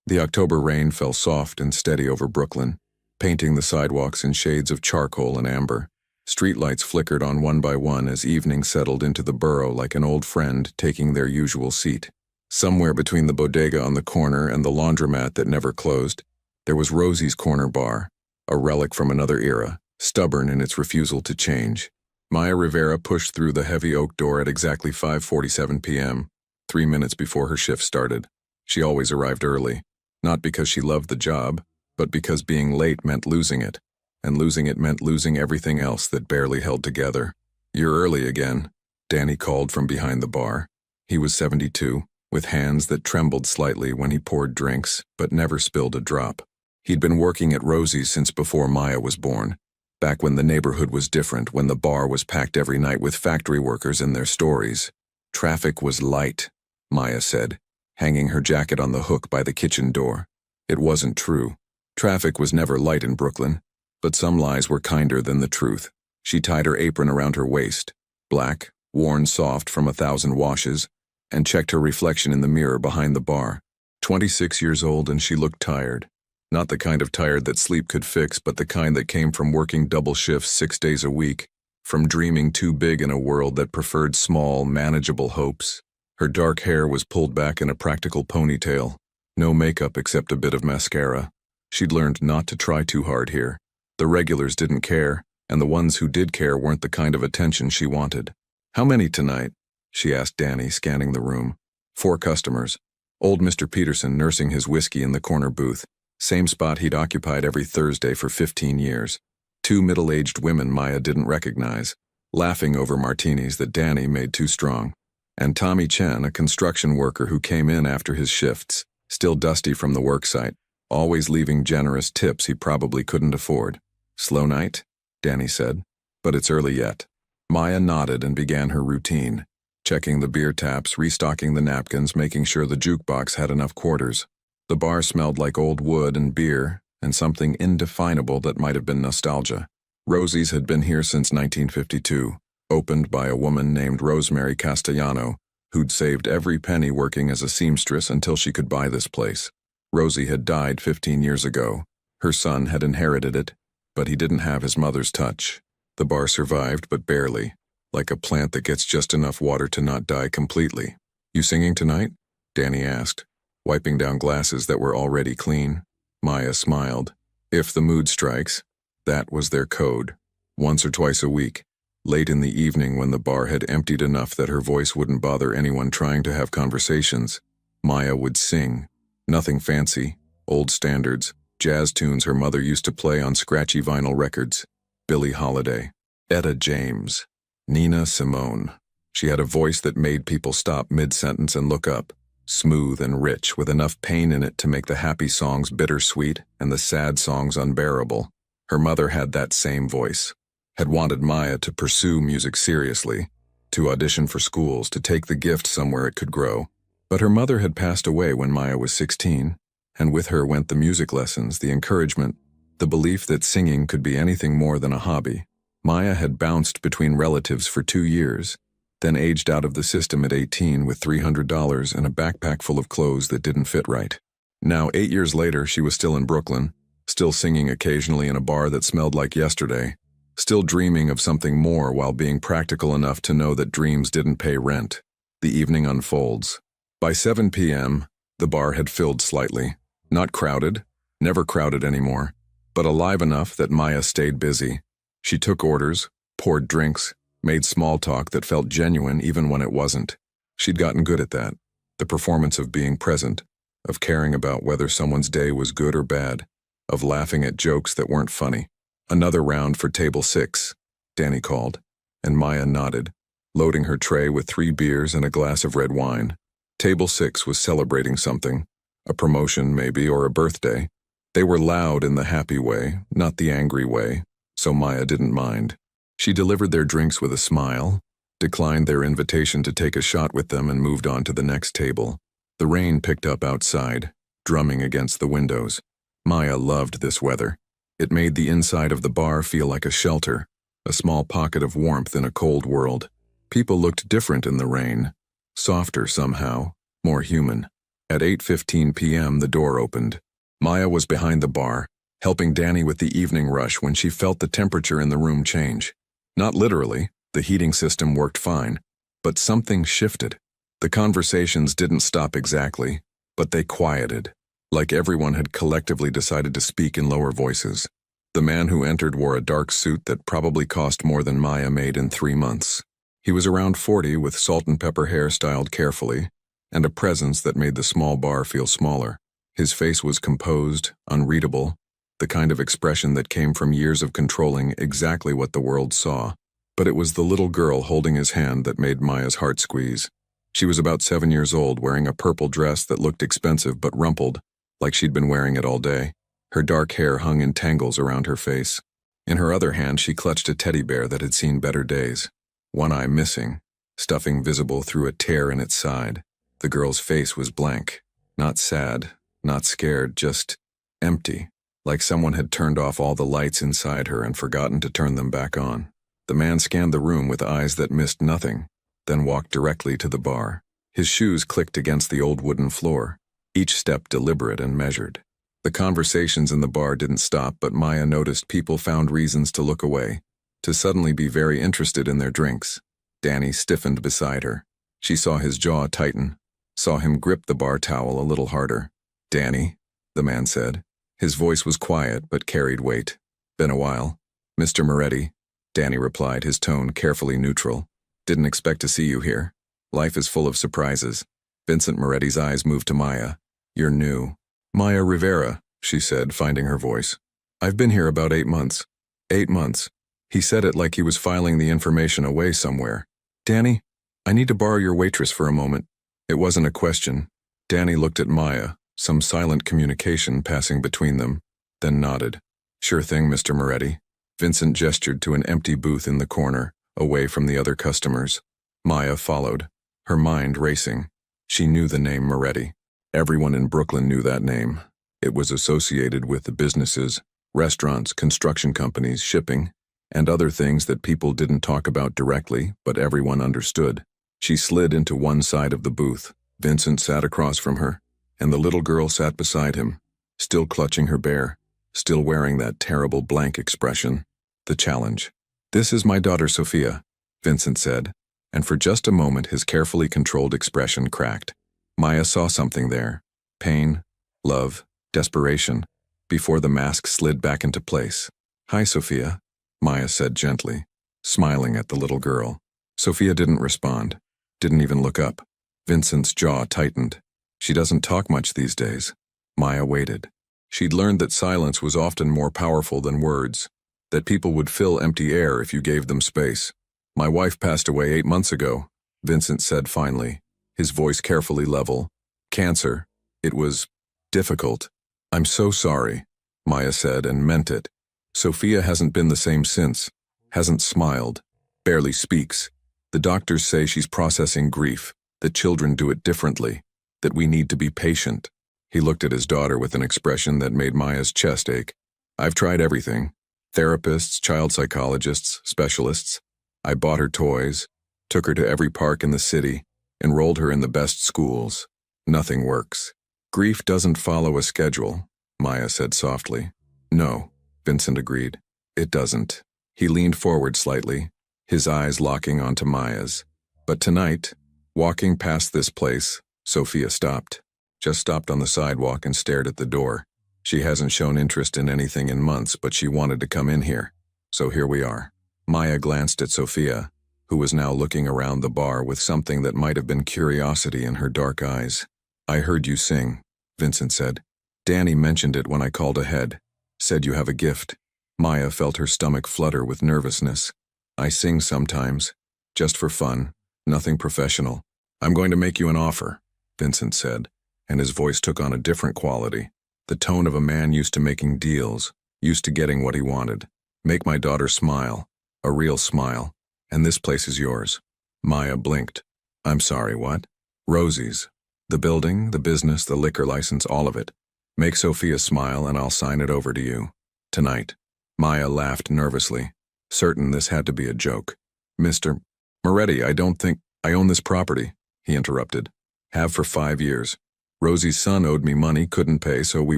The October rain fell soft and steady over Brooklyn, painting the sidewalks in shades of charcoal and amber. Streetlights flickered on one by one as evening settled into the borough like an old friend taking their usual seat. Somewhere between the bodega on the corner and the laundromat that never closed, there was Rosie's Corner Bar, a relic from another era, stubborn in its refusal to change. Maya Rivera pushed through the heavy oak door at exactly 5:47 p.m., 3 minutes before her shift started. She always arrived early, not because she loved the job, but because being late meant losing it, and losing it meant losing everything else that barely held together. "You're early again," Danny called from behind the bar. He was 72, with hands that trembled slightly when he poured drinks, but never spilled a drop. He'd been working at Rosie's since before Maya was born, back when the neighborhood was different, when the bar was packed every night with factory workers and their stories. "Traffic was light," Maya said, hanging her jacket on the hook by the kitchen door. It wasn't true. Traffic was never light in Brooklyn, but some lies were kinder than the truth. She tied her apron around her waist, black, worn soft from 1,000 washes, and checked her reflection in the mirror behind the bar. 26 years old, and she looked tired. Not the kind of tired that sleep could fix, but the kind that came from working double shifts 6 days a week, from dreaming too big in a world that preferred small, manageable hopes. Her dark hair was pulled back in a practical ponytail, no makeup except a bit of mascara. She'd learned not to try too hard here. The regulars didn't care, and the ones who did care weren't the kind of attention she wanted. "How many tonight?" she asked Danny, scanning the room. 4 customers. Old Mr. Peterson nursing his whiskey in the corner booth, same spot he'd occupied every Thursday for 15 years. 2 middle-aged women Maya didn't recognize, laughing over martinis that Danny made too strong. And Tommy Chen, a construction worker who came in after his shifts, still dusty from the worksite, always leaving generous tips he probably couldn't afford. "Slow night?" Danny said. "But it's early yet." Maya nodded and began her routine, checking the beer taps, restocking the napkins, making sure the jukebox had enough quarters. The bar smelled like old wood and beer, and something indefinable that might have been nostalgia. Rosie's had been here since 1952, opened by a woman named Rosemary Castellano, who'd saved every penny working as a seamstress until she could buy this place. Rosie had died 15 years ago. Her son had inherited it, but he didn't have his mother's touch. The bar survived, but barely, like a plant that gets just enough water to not die completely. "You singing tonight?" Danny asked, wiping down glasses that were already clean. Maya smiled. If the mood strikes, that was their code. Once or twice a week, late in the evening when the bar had emptied enough that her voice wouldn't bother anyone trying to have conversations, Maya would sing. Nothing fancy, old standards, jazz tunes her mother used to play on scratchy vinyl records. Billie Holiday, Etta James, Nina Simone. She had a voice that made people stop mid-sentence and look up, smooth and rich, with enough pain in it to make the happy songs bittersweet and the sad songs unbearable. Her mother had that same voice, had wanted Maya to pursue music seriously, to audition for schools, to take the gift somewhere it could grow. But her mother had passed away when Maya was 16, and with her went the music lessons, the encouragement, the belief that singing could be anything more than a hobby. Maya had bounced between relatives for 2 years, then aged out of the system at 18 with $300 and a backpack full of clothes that didn't fit right. Now, 8 years later, she was still in Brooklyn, still singing occasionally in a bar that smelled like yesterday, still dreaming of something more while being practical enough to know that dreams didn't pay rent. The evening unfolds. By 7 p.m., the bar had filled slightly. Not crowded, never crowded anymore, but alive enough that Maya stayed busy. She took orders, poured drinks, made small talk that felt genuine even when it wasn't. She'd gotten good at that, the performance of being present, of caring about whether someone's day was good or bad, of laughing at jokes that weren't funny. "Another round for table 6, Danny called, and Maya nodded, loading her tray with 3 beers and a glass of red wine. Table 6 was celebrating something, a promotion maybe, or a birthday. They were loud in the happy way, not the angry way, so Maya didn't mind. She delivered their drinks with a smile, declined their invitation to take a shot with them, and moved on to the next table. The rain picked up outside, drumming against the windows. Maya loved this weather. It made the inside of the bar feel like a shelter, a small pocket of warmth in a cold world. People looked different in the rain, softer somehow, more human. At 8:15 p.m., the door opened. Maya was behind the bar, helping Danny with the evening rush when she felt the temperature in the room change. Not literally, the heating system worked fine, but something shifted. The conversations didn't stop exactly, but they quieted, like everyone had collectively decided to speak in lower voices. The man who entered wore a dark suit that probably cost more than Maya made in 3 months. He was around 40 with salt and pepper hair styled carefully, and a presence that made the small bar feel smaller. His face was composed, unreadable, the kind of expression that came from years of controlling exactly what the world saw. But it was the little girl holding his hand that made Maya's heart squeeze. She was about 7 years old, wearing a purple dress that looked expensive but rumpled, like she'd been wearing it all day. Her dark hair hung in tangles around her face. In her other hand, she clutched a teddy bear that had seen better days, one eye missing, stuffing visible through a tear in its side. The girl's face was blank, not sad, not scared, just empty, like someone had turned off all the lights inside her and forgotten to turn them back on. The man scanned the room with eyes that missed nothing, then walked directly to the bar. His shoes clicked against the old wooden floor, each step deliberate and measured. The conversations in the bar didn't stop, but Maya noticed people found reasons to look away, to suddenly be very interested in their drinks. Danny stiffened beside her. She saw his jaw tighten, saw him grip the bar towel a little harder. "Danny," the man said. His voice was quiet but carried weight. "Been a while." "Mr. Moretti," Danny replied, his tone carefully neutral. "Didn't expect to see you here. Life is full of surprises." Vincent Moretti's eyes moved to Maya. "You're new." "Maya Rivera," she said, finding her voice. "I've been here about 8 months." 8 months. He said it like he was filing the information away somewhere. "Danny, I need to borrow your waitress for a moment." It wasn't a question. Danny looked at Maya, some silent communication passing between them, then nodded. "Sure thing, Mr. Moretti." Vincent gestured to an empty booth in the corner, away from the other customers. Maya followed, her mind racing. She knew the name Moretti. Everyone in Brooklyn knew that name. It was associated with the businesses, restaurants, construction companies, shipping, and other things that people didn't talk about directly, but everyone understood. She slid into one side of the booth. Vincent sat across from her, and the little girl sat beside him, still clutching her bear, still wearing that terrible blank expression. The challenge. "This is my daughter Sophia," Vincent said, and for just a moment his carefully controlled expression cracked. Maya saw something there. Pain, love, desperation, before the mask slid back into place. "Hi, Sophia," Maya said gently, smiling at the little girl. Sophia didn't respond, didn't even look up. Vincent's jaw tightened. She doesn't talk much these days. Maya waited. She'd learned that silence was often more powerful than words, that people would fill empty air if you gave them space. "My wife passed away 8 months ago," Vincent said finally, his voice carefully level. "Cancer. It was difficult." "I'm so sorry," Maya said, and meant it. "Sophia hasn't been the same since, hasn't smiled, barely speaks. The doctors say she's processing grief, that children do it differently, that we need to be patient." He looked at his daughter with an expression that made Maya's chest ache. "I've tried everything. Therapists, child psychologists, specialists. I bought her toys, took her to every park in the city, enrolled her in the best schools. Nothing works. Grief doesn't follow a schedule," Maya said softly. "No," Vincent agreed. "It doesn't." He leaned forward slightly, his eyes locking onto Maya's. "But tonight, walking past this place," Sophia stopped. Just stopped on the sidewalk and stared at the door. She hasn't shown interest in anything in months, but she wanted to come in here. So here we are. Maya glanced at Sophia, who was now looking around the bar with something that might have been curiosity in her dark eyes. "I heard you sing," Vincent said. "Danny mentioned it when I called ahead. Said you have a gift." Maya felt her stomach flutter with nervousness. "I sing sometimes, just for fun, nothing professional." "I'm going to make you an offer," Vincent said, and his voice took on a different quality. The tone of a man used to making deals, used to getting what he wanted. "Make my daughter smile, a real smile, and this place is yours." Maya blinked. "I'm sorry, what?" "Rosie's. The building, the business, the liquor license, all of it. Make Sophia smile and I'll sign it over to you. Tonight." Maya laughed nervously, certain this had to be a joke. "Mr. Moretti, I don't think I own this property," he interrupted. "Have for 5 years. Rosie's son owed me money, couldn't pay, so we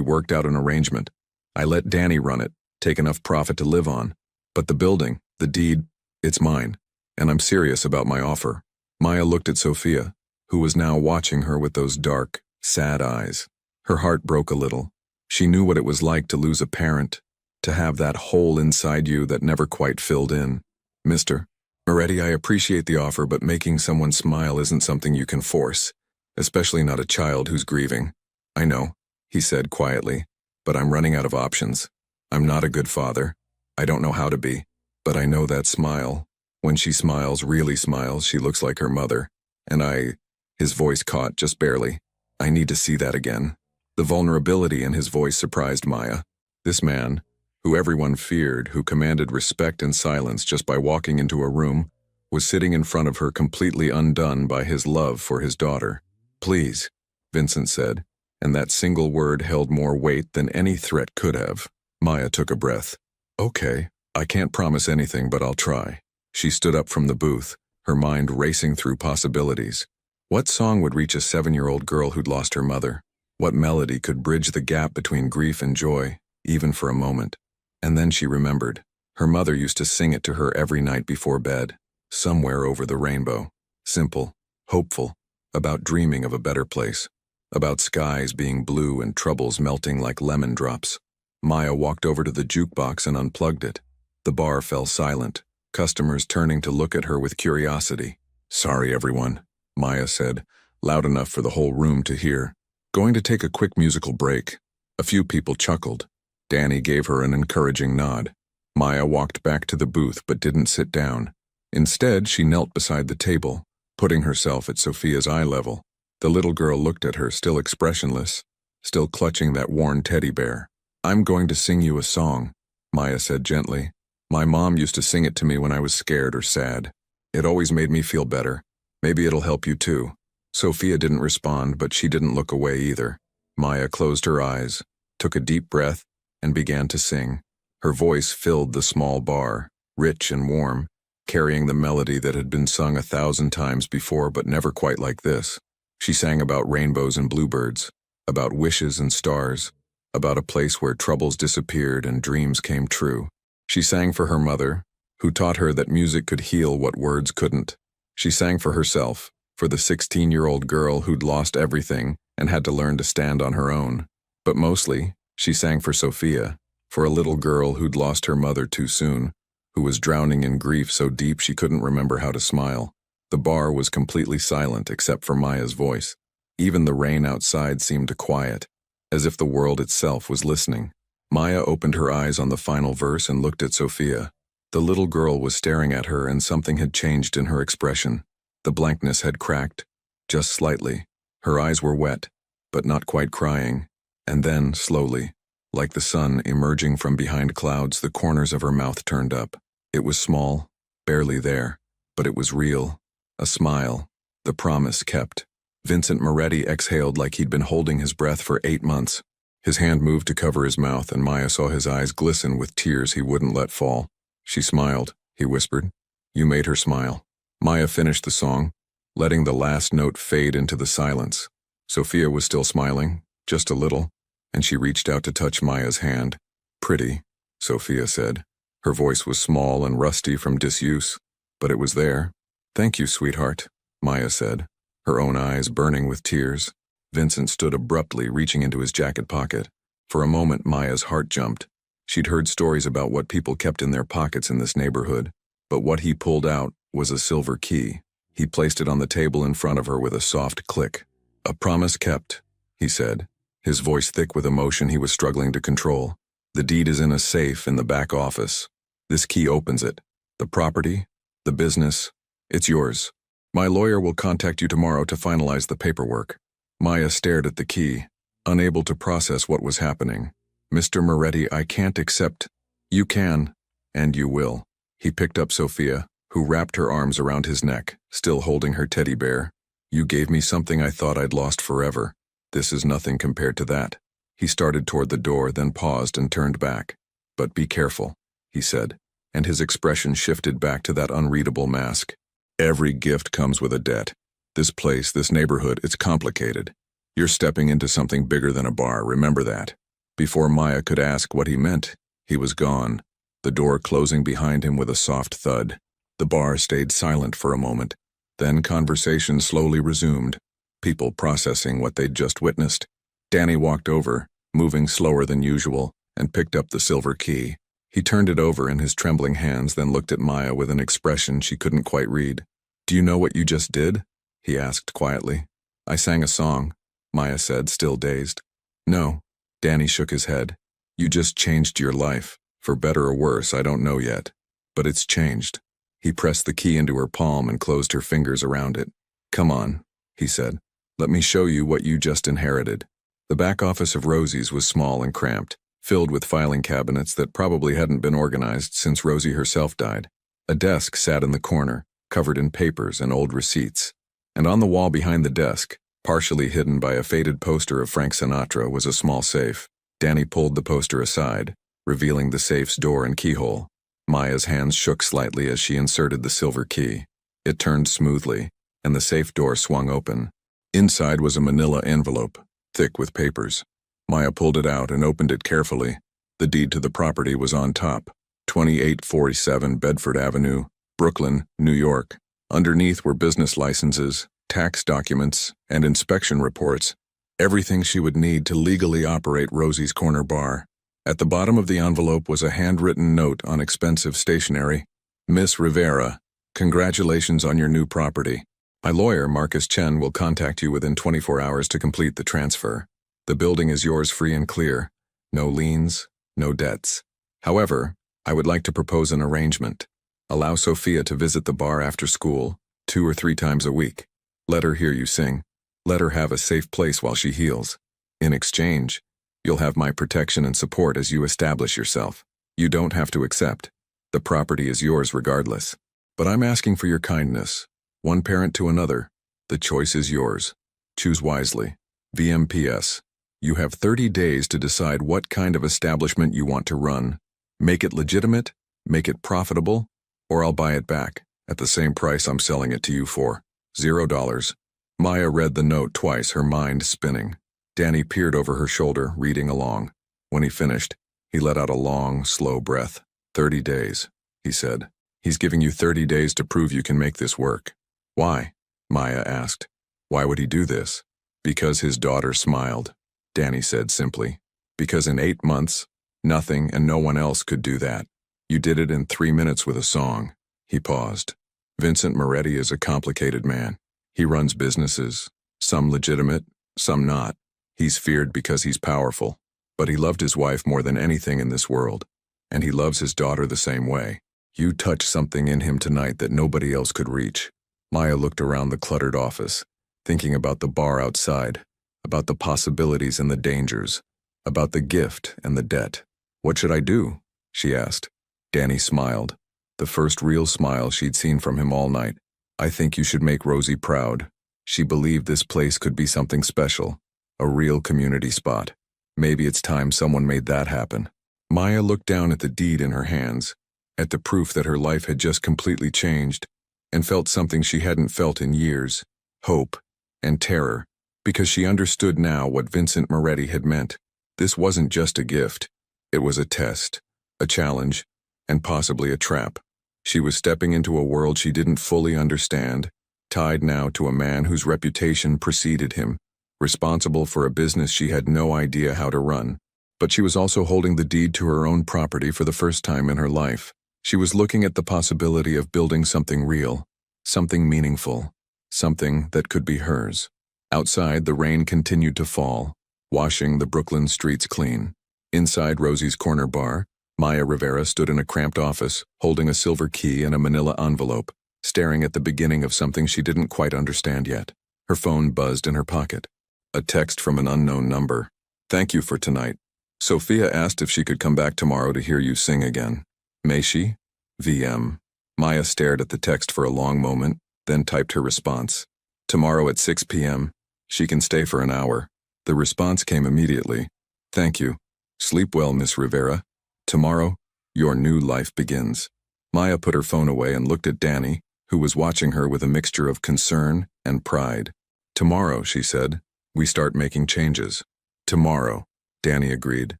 worked out an arrangement. I let Danny run it, take enough profit to live on. But the building, the deed, it's mine. And I'm serious about my offer. Maya looked at Sophia, who was now watching her with those dark, sad eyes. Her heart broke a little. She knew what it was like to lose a parent, to have that hole inside you that never quite filled in. Mr. Moretti, I appreciate the offer, but making someone smile isn't something you can force, especially not a child who's grieving. I know, he said quietly, but I'm running out of options. I'm not a good father. I don't know how to be, but I know that smile. When she smiles, really smiles, she looks like her mother. And his voice caught just barely. I need to see that again. The vulnerability in his voice surprised Maya. This man, who everyone feared, who commanded respect and silence just by walking into a room, was sitting in front of her completely undone by his love for his daughter. Please, Vincent said, and that single word held more weight than any threat could have. Maya took a breath. Okay, I can't promise anything, but I'll try. She stood up from the booth, her mind racing through possibilities. What song would reach a 7-year-old girl who'd lost her mother? What melody could bridge the gap between grief and joy, even for a moment? And then she remembered. Her mother used to sing it to her every night before bed, Somewhere Over the Rainbow. Simple, hopeful, about dreaming of a better place, about skies being blue and troubles melting like lemon drops. Maya walked over to the jukebox and unplugged it. The bar fell silent, customers turning to look at her with curiosity. Sorry, everyone, Maya said, loud enough for the whole room to hear. Going to take a quick musical break. A few people chuckled. Danny gave her an encouraging nod. Maya walked back to the booth but didn't sit down. Instead, she knelt beside the table, putting herself at Sophia's eye level. The little girl looked at her, still expressionless, still clutching that worn teddy bear. I'm going to sing you a song, Maya said gently. My mom used to sing it to me when I was scared or sad. It always made me feel better. Maybe it'll help you too. Sophia didn't respond, but she didn't look away either. Maya closed her eyes, took a deep breath, and began to sing. Her voice filled the small bar, rich and warm, carrying the melody that had been sung 1,000 times before but never quite like this. She sang about rainbows and bluebirds, about wishes and stars, about a place where troubles disappeared and dreams came true. She sang for her mother, who taught her that music could heal what words couldn't. She sang for herself, for the 16-year-old girl who'd lost everything and had to learn to stand on her own. But mostly, she sang for Sophia, for a little girl who'd lost her mother too soon, who was drowning in grief so deep she couldn't remember how to smile. The bar was completely silent except for Maya's voice. Even the rain outside seemed to quiet, as if the world itself was listening. Maya opened her eyes on the final verse and looked at Sophia. The little girl was staring at her, and something had changed in her expression. The blankness had cracked, just slightly. Her eyes were wet, but not quite crying. And then, slowly, like the sun emerging from behind clouds, the corners of her mouth turned up. It was small, barely there, but it was real. A smile, the promise kept. Vincent Moretti exhaled like he'd been holding his breath for 8 months. His hand moved to cover his mouth, and Maya saw his eyes glisten with tears he wouldn't let fall. She smiled, he whispered. You made her smile. Maya finished the song, letting the last note fade into the silence. Sophia was still smiling, just a little, and she reached out to touch Maya's hand. Pretty, Sophia said. Her voice was small and rusty from disuse, but it was there. Thank you, sweetheart, Maya said, her own eyes burning with tears. Vincent stood abruptly, reaching into his jacket pocket. For a moment, Maya's heart jumped. She'd heard stories about what people kept in their pockets in this neighborhood, but what he pulled out was a silver key. He placed it on the table in front of her with a soft click. A promise kept, he said, his voice thick with emotion he was struggling to control. The deed is in a safe in the back office. This key opens it. The property, the business, it's yours. My lawyer will contact you tomorrow to finalize the paperwork. Maya stared at the key, unable to process what was happening. Mr. Moretti, I can't accept. You can, and you will. He picked up Sophia, who wrapped her arms around his neck, still holding her teddy bear. You gave me something I thought I'd lost forever. This is nothing compared to that. He started toward the door, then paused and turned back. But be careful, he said, and his expression shifted back to that unreadable mask. Every gift comes with a debt. This place, this neighborhood, it's complicated. You're stepping into something bigger than a bar, remember that. Before Maya could ask what he meant, he was gone, the door closing behind him with a soft thud. The bar stayed silent for a moment. Then conversation slowly resumed, people processing what they'd just witnessed. Danny walked over, moving slower than usual, and picked up the silver key. He turned it over in his trembling hands, then looked at Maya with an expression she couldn't quite read. "Do you know what you just did?" he asked quietly. "I sang a song," Maya said, still dazed. "No." Danny shook his head. "You just changed your life. For better or worse, I don't know yet. But it's changed." He pressed the key into her palm and closed her fingers around it. "Come on," he said. "Let me show you what you just inherited." The back office of Rosie's was small and cramped, filled with filing cabinets that probably hadn't been organized since Rosie herself died. A desk sat in the corner, covered in papers and old receipts. And on the wall behind the desk, partially hidden by a faded poster of Frank Sinatra, was a small safe. Danny pulled the poster aside, revealing the safe's door and keyhole. Maya's hands shook slightly as she inserted the silver key. It turned smoothly, and the safe door swung open. Inside was a manila envelope, thick with papers. Maya pulled it out and opened it carefully. The deed to the property was on top. 2847 Bedford Avenue, Brooklyn, New York. Underneath were business licenses, tax documents, and inspection reports. Everything she would need to legally operate Rosie's Corner Bar. At the bottom of the envelope was a handwritten note on expensive stationery. "Miss Rivera, congratulations on your new property. My lawyer, Marcus Chen, will contact you within 24 hours to complete the transfer. The building is yours free and clear. No liens, no debts. However, I would like to propose an arrangement. Allow Sophia to visit the bar after school, 2 or 3 times a week. Let her hear you sing. Let her have a safe place while she heals. In exchange, you'll have my protection and support as you establish yourself. You don't have to accept. The property is yours regardless. But I'm asking for your kindness. One parent to another. The choice is yours. Choose wisely. VMPS. You have 30 days to decide what kind of establishment you want to run. Make it legitimate, make it profitable, or I'll buy it back, at the same price I'm selling it to you for. $0. Maya read the note twice, her mind spinning. Danny peered over her shoulder, reading along. When he finished, he let out a long, slow breath. 30 days, he said. He's giving you 30 days to prove you can make this work. Why? Maya asked. Why would he do this? Because his daughter smiled, Danny said simply. Because in 8 months, nothing and no one else could do that. You did it in 3 minutes with a song. He paused. Vincent Moretti is a complicated man. He runs businesses, some legitimate, some not. He's feared because he's powerful, but he loved his wife more than anything in this world, and he loves his daughter the same way. You touched something in him tonight that nobody else could reach. Maya looked around the cluttered office, thinking about the bar outside, about the possibilities and the dangers, about the gift and the debt. What should I do? She asked. Danny smiled, the first real smile she'd seen from him all night. I think you should make Rosie proud. She believed this place could be something special, a real community spot. Maybe it's time someone made that happen. Maya looked down at the deed in her hands, at the proof that her life had just completely changed, and felt something she hadn't felt in years, hope and terror, because she understood now what Vincent Moretti had meant. This wasn't just a gift. It was a test, a challenge, and possibly a trap. She was stepping into a world she didn't fully understand, tied now to a man whose reputation preceded him, responsible for a business she had no idea how to run. But she was also holding the deed to her own property for the first time in her life. She was looking at the possibility of building something real, something meaningful, something that could be hers. Outside, the rain continued to fall, washing the Brooklyn streets clean. Inside Rosie's Corner Bar, Maya Rivera stood in a cramped office, holding a silver key and a manila envelope, staring at the beginning of something she didn't quite understand yet. Her phone buzzed in her pocket. A text from an unknown number. Thank you for tonight. Sophia asked if she could come back tomorrow to hear you sing again. May she? VM. Maya stared at the text for a long moment, then typed her response. Tomorrow at 6 p.m. She can stay for an hour. The response came immediately. Thank you. Sleep well, Miss Rivera. Tomorrow, your new life begins. Maya put her phone away and looked at Danny, who was watching her with a mixture of concern and pride. Tomorrow, she said. We start making changes. Tomorrow, Danny agreed.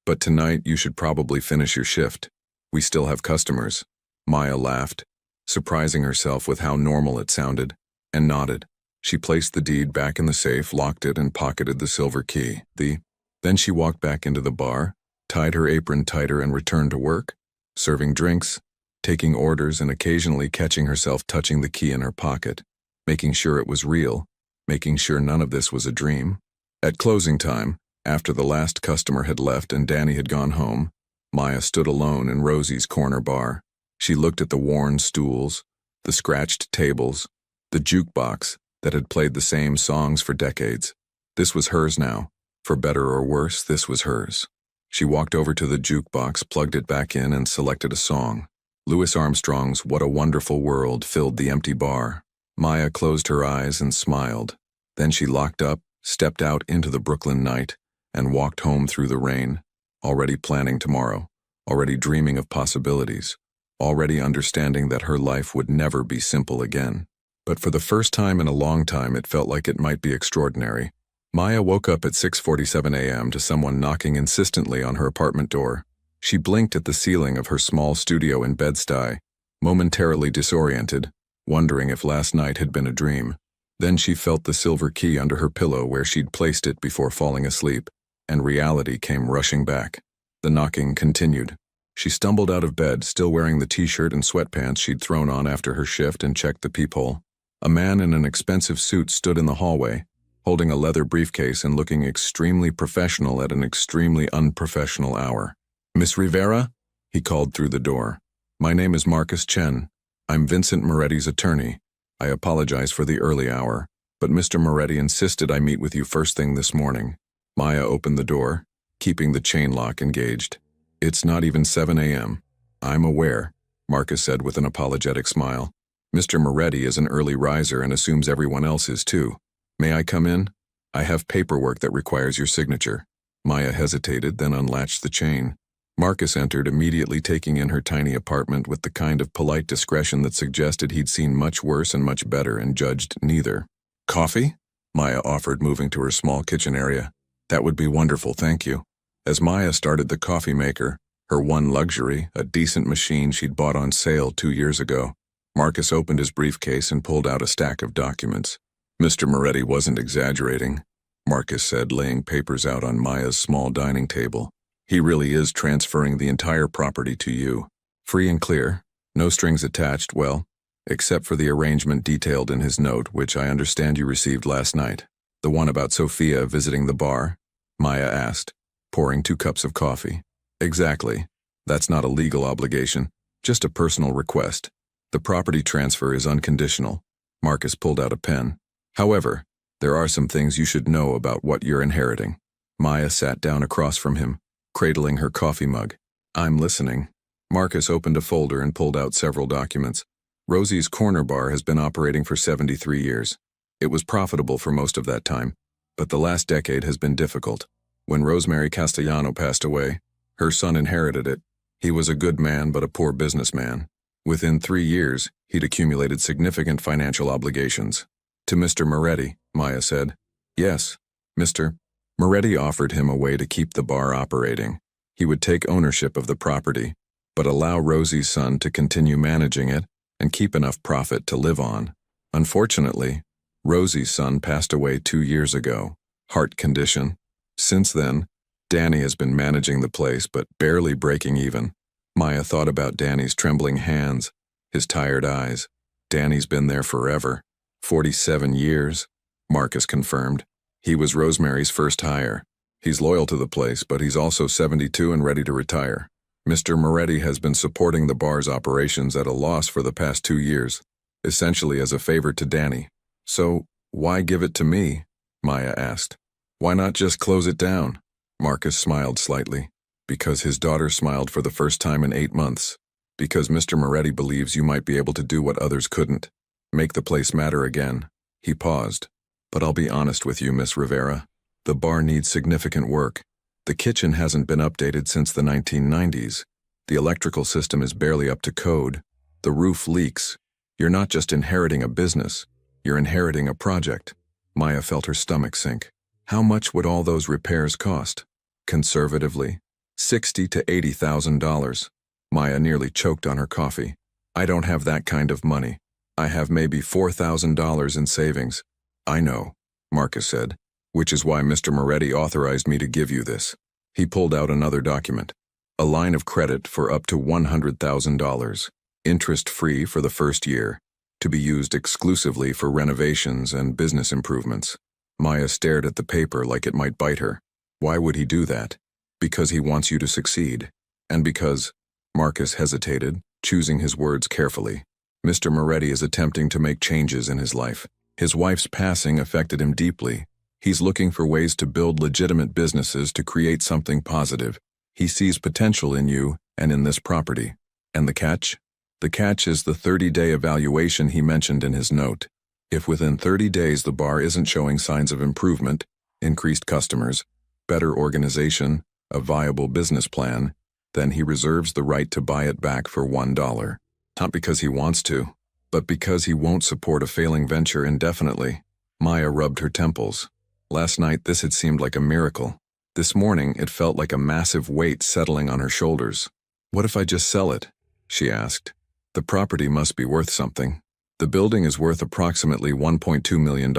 But tonight you should probably finish your shift. We still have customers. Maya laughed, surprising herself with how normal it sounded, and nodded. She placed the deed back in the safe, locked it, and pocketed the silver key. Then she walked back into the bar, tied her apron tighter, and returned to work, serving drinks, taking orders, and occasionally catching herself touching the key in her pocket, making sure it was real, making sure none of this was a dream. At closing time, after the last customer had left and Danny had gone home, Maya stood alone in Rosie's corner bar. She looked at the worn stools, the scratched tables, the jukebox that had played the same songs for decades. This was hers now. For better or worse, this was hers. She walked over to the jukebox, plugged it back in, and selected a song. Louis Armstrong's "What a Wonderful World" filled the empty bar. Maya closed her eyes and smiled. Then she locked up, stepped out into the Brooklyn night, and walked home through the rain, already planning tomorrow, already dreaming of possibilities, already understanding that her life would never be simple again. But for the first time in a long time, it felt like it might be extraordinary. Maya woke up at 6:47 a.m. to someone knocking insistently on her apartment door. She blinked at the ceiling of her small studio in Bed-Stuy, momentarily disoriented, wondering if last night had been a dream. Then she felt the silver key under her pillow where she'd placed it before falling asleep, and reality came rushing back. The knocking continued. She stumbled out of bed, still wearing the t-shirt and sweatpants she'd thrown on after her shift, and checked the peephole. A man in an expensive suit stood in the hallway, holding a leather briefcase and looking extremely professional at an extremely unprofessional hour. "Miss Rivera?" he called through the door. "My name is Marcus Chen. I'm Vincent Moretti's attorney. I apologize for the early hour, but Mr. Moretti insisted I meet with you first thing this morning." Maya opened the door, keeping the chain lock engaged. "It's not even 7 a.m. "I'm aware," Marcus said with an apologetic smile. "Mr. Moretti is an early riser and assumes everyone else is too. May I come in? I have paperwork that requires your signature." Maya hesitated, then unlatched the chain. Marcus entered, immediately taking in her tiny apartment with the kind of polite discretion that suggested he'd seen much worse and much better and judged neither. "Coffee?" Maya offered, moving to her small kitchen area. "That would be wonderful, thank you." As Maya started the coffee maker, her one luxury, a decent machine she'd bought on sale 2 years ago, Marcus opened his briefcase and pulled out a stack of documents. "Mr. Moretti wasn't exaggerating," Marcus said, laying papers out on Maya's small dining table. "He really is transferring the entire property to you. Free and clear, no strings attached, well, except for the arrangement detailed in his note, which I understand you received last night." "The one about Sophia visiting the bar?" Maya asked, pouring 2 cups of coffee. "Exactly. That's not a legal obligation, just a personal request. The property transfer is unconditional." Marcus pulled out a pen. "However, there are some things you should know about what you're inheriting." Maya sat down across from him, cradling her coffee mug. "I'm listening." Marcus opened a folder and pulled out several documents. "Rosie's Corner Bar has been operating for 73 years. It was profitable for most of that time, but the last decade has been difficult. When Rosemary Castellano passed away, her son inherited it. He was a good man but a poor businessman. Within 3 years, he'd accumulated significant financial obligations." "To Mr. Moretti," Maya said. "Yes, Mr. Moretti offered him a way to keep the bar operating. He would take ownership of the property, but allow Rosie's son to continue managing it and keep enough profit to live on. Unfortunately, Rosie's son passed away 2 years ago. Heart condition. Since then, Danny has been managing the place but barely breaking even." Maya thought about Danny's trembling hands, his tired eyes. "Danny's been there forever. 47 years, Marcus confirmed. "He was Rosemary's first hire. He's loyal to the place, but he's also 72 and ready to retire. Mr. Moretti has been supporting the bar's operations at a loss for the past 2 years, essentially as a favor to Danny." "So, why give it to me?" Maya asked. "Why not just close it down?" Marcus smiled slightly. "Because his daughter smiled for the first time in 8 months. Because Mr. Moretti believes you might be able to do what others couldn't. Make the place matter again." He paused. "But I'll be honest with you, Miss Rivera. The bar needs significant work. The kitchen hasn't been updated since the 1990s. The electrical system is barely up to code. The roof leaks. You're not just inheriting a business. You're inheriting a project." Maya felt her stomach sink. How much would all those repairs cost? Conservatively, $60,000 to $80,000. Maya nearly choked on her coffee. I don't have that kind of money. I have maybe $4,000 in savings. I know, Marcus said, which is why Mr. Moretti authorized me to give you this. He pulled out another document. A line of credit for up to $100,000, interest-free for the first year, to be used exclusively for renovations and business improvements. Maya stared at the paper like it might bite her. Why would he do that? Because he wants you to succeed. And because, Marcus hesitated, choosing his words carefully. Mr. Moretti is attempting to make changes in his life. His wife's passing affected him deeply. He's looking for ways to build legitimate businesses to create something positive. He sees potential in you and in this property. And the catch? The catch is the 30-day evaluation he mentioned in his note. If within 30 days the bar isn't showing signs of improvement, increased customers, better organization, a viable business plan, then he reserves the right to buy it back for $1. Not because he wants to, but because he won't support a failing venture indefinitely. Maya rubbed her temples. Last night this had seemed like a miracle. This morning it felt like a massive weight settling on her shoulders. What if I just sell it? She asked. The property must be worth something. The building is worth approximately $1.2 million,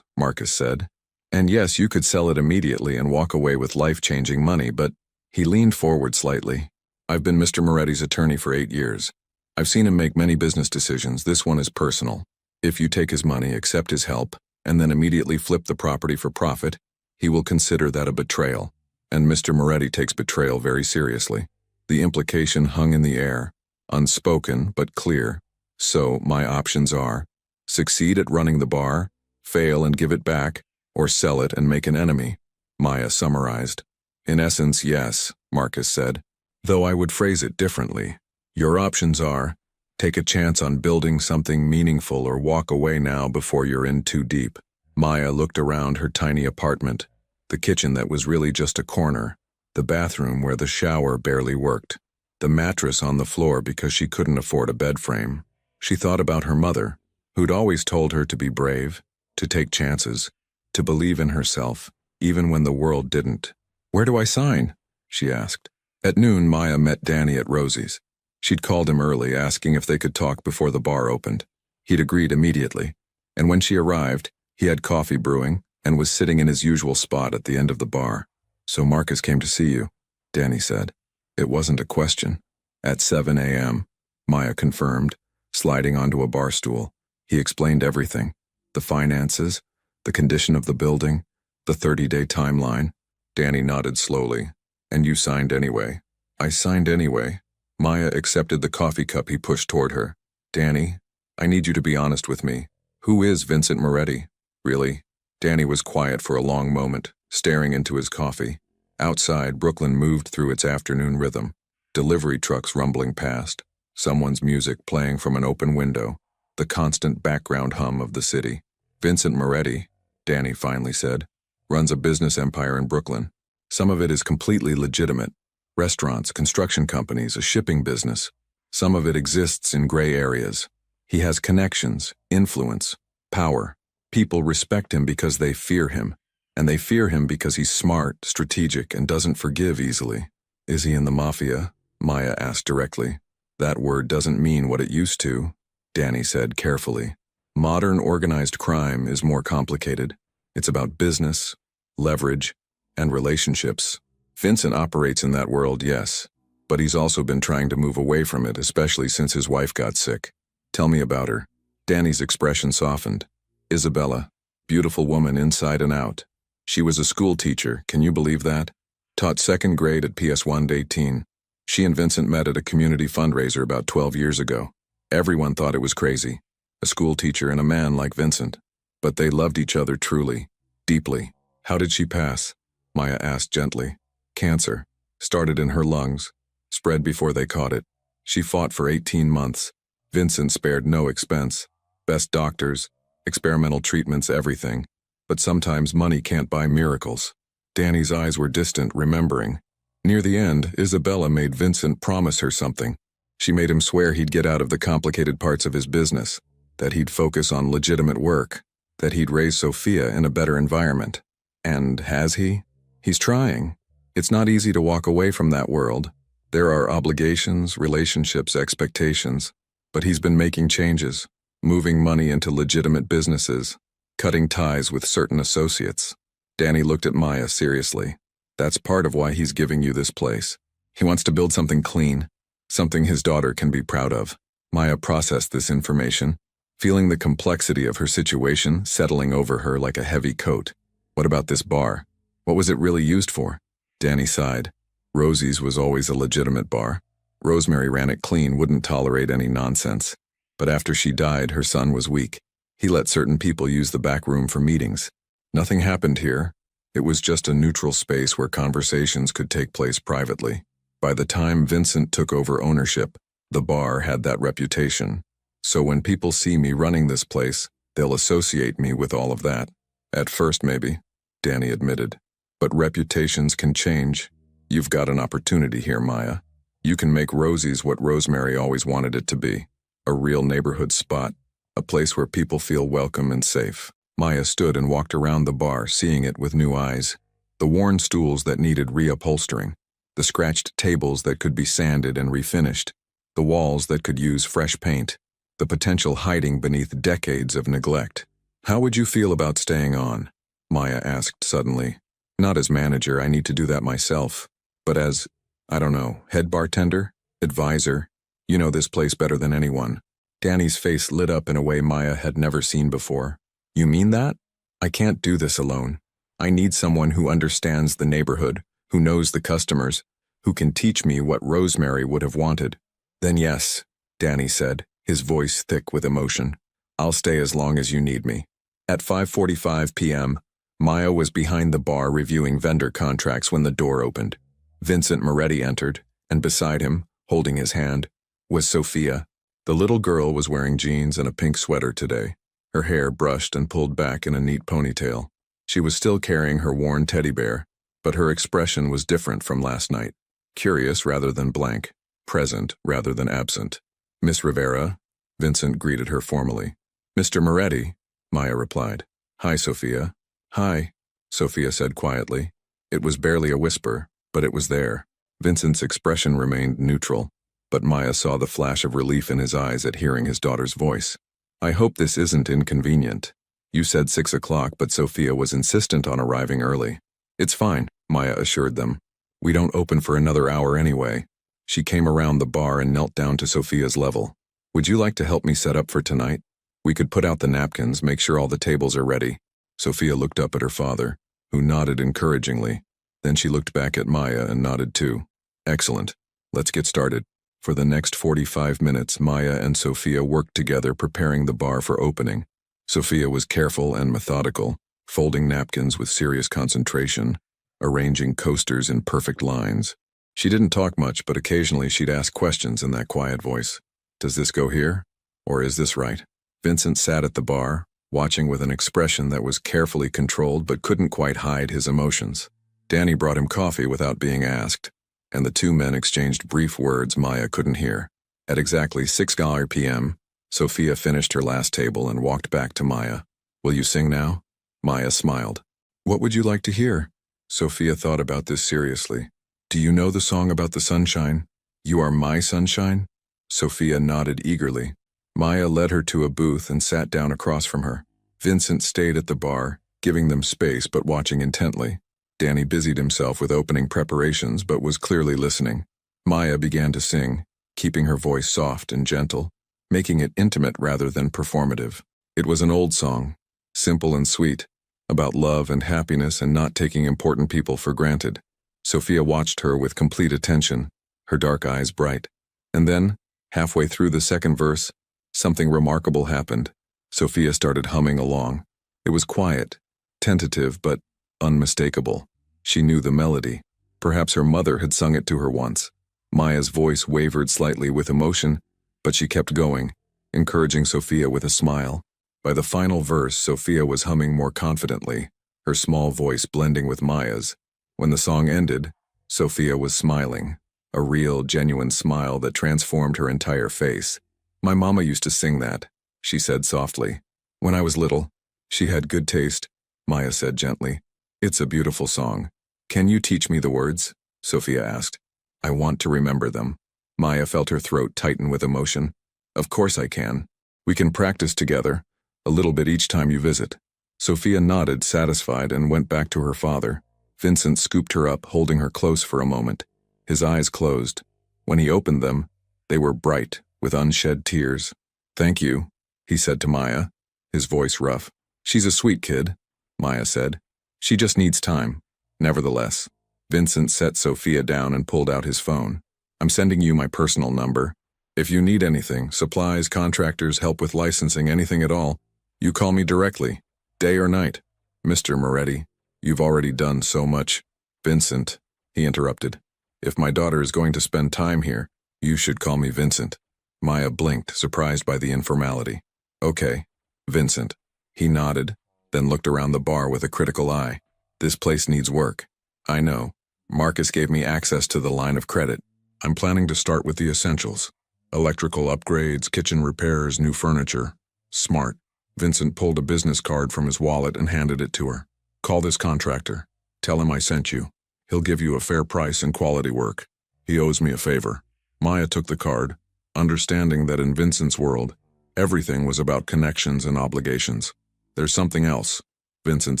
Marcus said. And yes, you could sell it immediately and walk away with life-changing money, but he leaned forward slightly. I've been Mr. Moretti's attorney for 8 years. I've seen him make many business decisions. This one is personal. If you take his money, accept his help, and then immediately flip the property for profit, he will consider that a betrayal. And Mr. Moretti takes betrayal very seriously. The implication hung in the air, unspoken but clear. So my options are, succeed at running the bar, fail and give it back, or sell it and make an enemy, Maya summarized. In essence, yes, Marcus said, though I would phrase it differently. Your options are, take a chance on building something meaningful or walk away now before you're in too deep. Maya looked around her tiny apartment, the kitchen that was really just a corner, the bathroom where the shower barely worked, the mattress on the floor because she couldn't afford a bed frame. She thought about her mother, who'd always told her to be brave, to take chances, to believe in herself, even when the world didn't. Where do I sign? She asked. At noon, Maya met Danny at Rosie's. She'd called him early, asking if they could talk before the bar opened. He'd agreed immediately, and when she arrived, he had coffee brewing and was sitting in his usual spot at the end of the bar. So Marcus came to see you, Danny said. It wasn't a question. At 7 a.m., Maya confirmed, sliding onto a bar stool. He explained everything. The finances, the condition of the building, the 30-day timeline. Danny nodded slowly. And you signed anyway. I signed anyway. Maya accepted the coffee cup he pushed toward her. Danny, I need you to be honest with me. Who is Vincent Moretti? Really? Danny was quiet for a long moment, staring into his coffee. Outside, Brooklyn moved through its afternoon rhythm. Delivery trucks rumbling past. Someone's music playing from an open window. The constant background hum of the city. Vincent Moretti, Danny finally said, runs a business empire in Brooklyn. Some of it is completely legitimate. Restaurants, construction companies, a shipping business. Some of it exists in gray areas. He has connections, influence, power. People respect him because they fear him. And they fear him because he's smart, strategic, and doesn't forgive easily. Is he in the Mafia? Maya asked directly. That word doesn't mean what it used to, Danny said carefully. Modern organized crime is more complicated. It's about business, leverage, and relationships. Vincent operates in that world, yes, but he's also been trying to move away from it, especially since his wife got sick. Tell me about her. Danny's expression softened. Isabella, beautiful woman inside and out. She was a school teacher, can you believe that? Taught second grade at PS1 to 18. She and Vincent met at a community fundraiser about 12 years ago. Everyone thought it was crazy. A school teacher and a man like Vincent. But they loved each other truly, deeply. How did she pass? Maya asked gently. Cancer. Started in her lungs. Spread before they caught it. She fought for 18 months. Vincent spared no expense. Best doctors, experimental treatments, everything. But sometimes money can't buy miracles. Danny's eyes were distant, remembering. Near the end, Isabella made Vincent promise her something. She made him swear he'd get out of the complicated parts of his business, that he'd focus on legitimate work, that he'd raise Sophia in a better environment. And has he? He's trying. It's not easy to walk away from that world. There are obligations, relationships, expectations. But he's been making changes, moving money into legitimate businesses, cutting ties with certain associates. Danny looked at Maya seriously. That's part of why he's giving you this place. He wants to build something clean, something his daughter can be proud of. Maya processed this information, feeling the complexity of her situation settling over her like a heavy coat. What about this bar? What was it really used for? Danny sighed. Rosie's was always a legitimate bar. Rosemary ran it clean, wouldn't tolerate any nonsense. But after she died, her son was weak. He let certain people use the back room for meetings. Nothing happened here. It was just a neutral space where conversations could take place privately. By the time Vincent took over ownership, the bar had that reputation. So when people see me running this place, they'll associate me with all of that. At first, maybe, Danny admitted. But reputations can change. You've got an opportunity here, Maya. You can make Rosie's what Rosemary always wanted it to be. A real neighborhood spot. A place where people feel welcome and safe. Maya stood and walked around the bar, seeing it with new eyes. The worn stools that needed reupholstering. The scratched tables that could be sanded and refinished. The walls that could use fresh paint. The potential hiding beneath decades of neglect. How would you feel about staying on? Maya asked suddenly. Not as manager, I need to do that myself. But as, I don't know, head bartender? Advisor? You know this place better than anyone. Danny's face lit up in a way Maya had never seen before. You mean that? I can't do this alone. I need someone who understands the neighborhood, who knows the customers, who can teach me what Rosemary would have wanted. Then yes, Danny said, his voice thick with emotion. I'll stay as long as you need me. At 5:45 p.m., Maya was behind the bar reviewing vendor contracts when the door opened. Vincent Moretti entered, and beside him, holding his hand, was Sophia. The little girl was wearing jeans and a pink sweater today, her hair brushed and pulled back in a neat ponytail. She was still carrying her worn teddy bear, but her expression was different from last night. Curious rather than blank, present rather than absent. Miss Rivera, Vincent greeted her formally. Mr. Moretti, Maya replied. Hi, Sophia. Hi, Sophia said quietly. It was barely a whisper, but it was there. Vincent's expression remained neutral, but Maya saw the flash of relief in his eyes at hearing his daughter's voice. I hope this isn't inconvenient. You said 6 o'clock, but Sophia was insistent on arriving early. It's fine, Maya assured them. We don't open for another hour anyway. She came around the bar and knelt down to Sophia's level. Would you like to help me set up for tonight? We could put out the napkins, make sure all the tables are ready. Sophia looked up at her father, who nodded encouragingly. Then she looked back at Maya and nodded too. Excellent. Let's get started. For the next 45 minutes, Maya and Sophia worked together preparing the bar for opening. Sophia was careful and methodical, folding napkins with serious concentration, arranging coasters in perfect lines. She didn't talk much, but occasionally she'd ask questions in that quiet voice. Does this go here? Or is this right? Vincent sat at the bar, watching with an expression that was carefully controlled but couldn't quite hide his emotions. Danny brought him coffee without being asked, and the two men exchanged brief words Maya couldn't hear. At exactly 6 p.m., Sophia finished her last table and walked back to Maya. Will you sing now? Maya smiled. What would you like to hear? Sophia thought about this seriously. Do you know the song about the sunshine? You are my sunshine? Sophia nodded eagerly. Maya led her to a booth and sat down across from her. Vincent stayed at the bar, giving them space but watching intently. Danny busied himself with opening preparations but was clearly listening. Maya began to sing, keeping her voice soft and gentle, making it intimate rather than performative. It was an old song, simple and sweet, about love and happiness and not taking important people for granted. Sophia watched her with complete attention, her dark eyes bright. And then, halfway through the second verse, something remarkable happened. Sophia started humming along. It was quiet, tentative, but unmistakable. She knew the melody. Perhaps her mother had sung it to her once. Maya's voice wavered slightly with emotion, but she kept going, encouraging Sophia with a smile. By the final verse, Sophia was humming more confidently, her small voice blending with Maya's. When the song ended, Sophia was smiling, a real, genuine smile that transformed her entire face. My mama used to sing that, she said softly. When I was little, she had good taste, Maya said gently. It's a beautiful song. Can you teach me the words? Sophia asked. I want to remember them. Maya felt her throat tighten with emotion. Of course I can. We can practice together, a little bit each time you visit. Sophia nodded, satisfied, and went back to her father. Vincent scooped her up, holding her close for a moment. His eyes closed. When he opened them, they were bright, with unshed tears. Thank you, he said to Maya, his voice rough. She's a sweet kid, Maya said. She just needs time. Nevertheless, Vincent set Sophia down and pulled out his phone. I'm sending you my personal number. If you need anything, supplies, contractors, help with licensing, anything at all, you call me directly, day or night. Mr. Moretti, you've already done so much. Vincent, he interrupted. If my daughter is going to spend time here, you should call me Vincent. Maya blinked, surprised by the informality. Okay, Vincent. He nodded, then looked around the bar with a critical eye. This place needs work. I know. Marcus gave me access to the line of credit. I'm planning to start with the essentials. Electrical upgrades, kitchen repairs, new furniture. Smart. Vincent pulled a business card from his wallet and handed it to her. Call this contractor. Tell him I sent you. He'll give you a fair price and quality work. He owes me a favor. Maya took the card, understanding that in Vincent's world, everything was about connections and obligations. There's something else, Vincent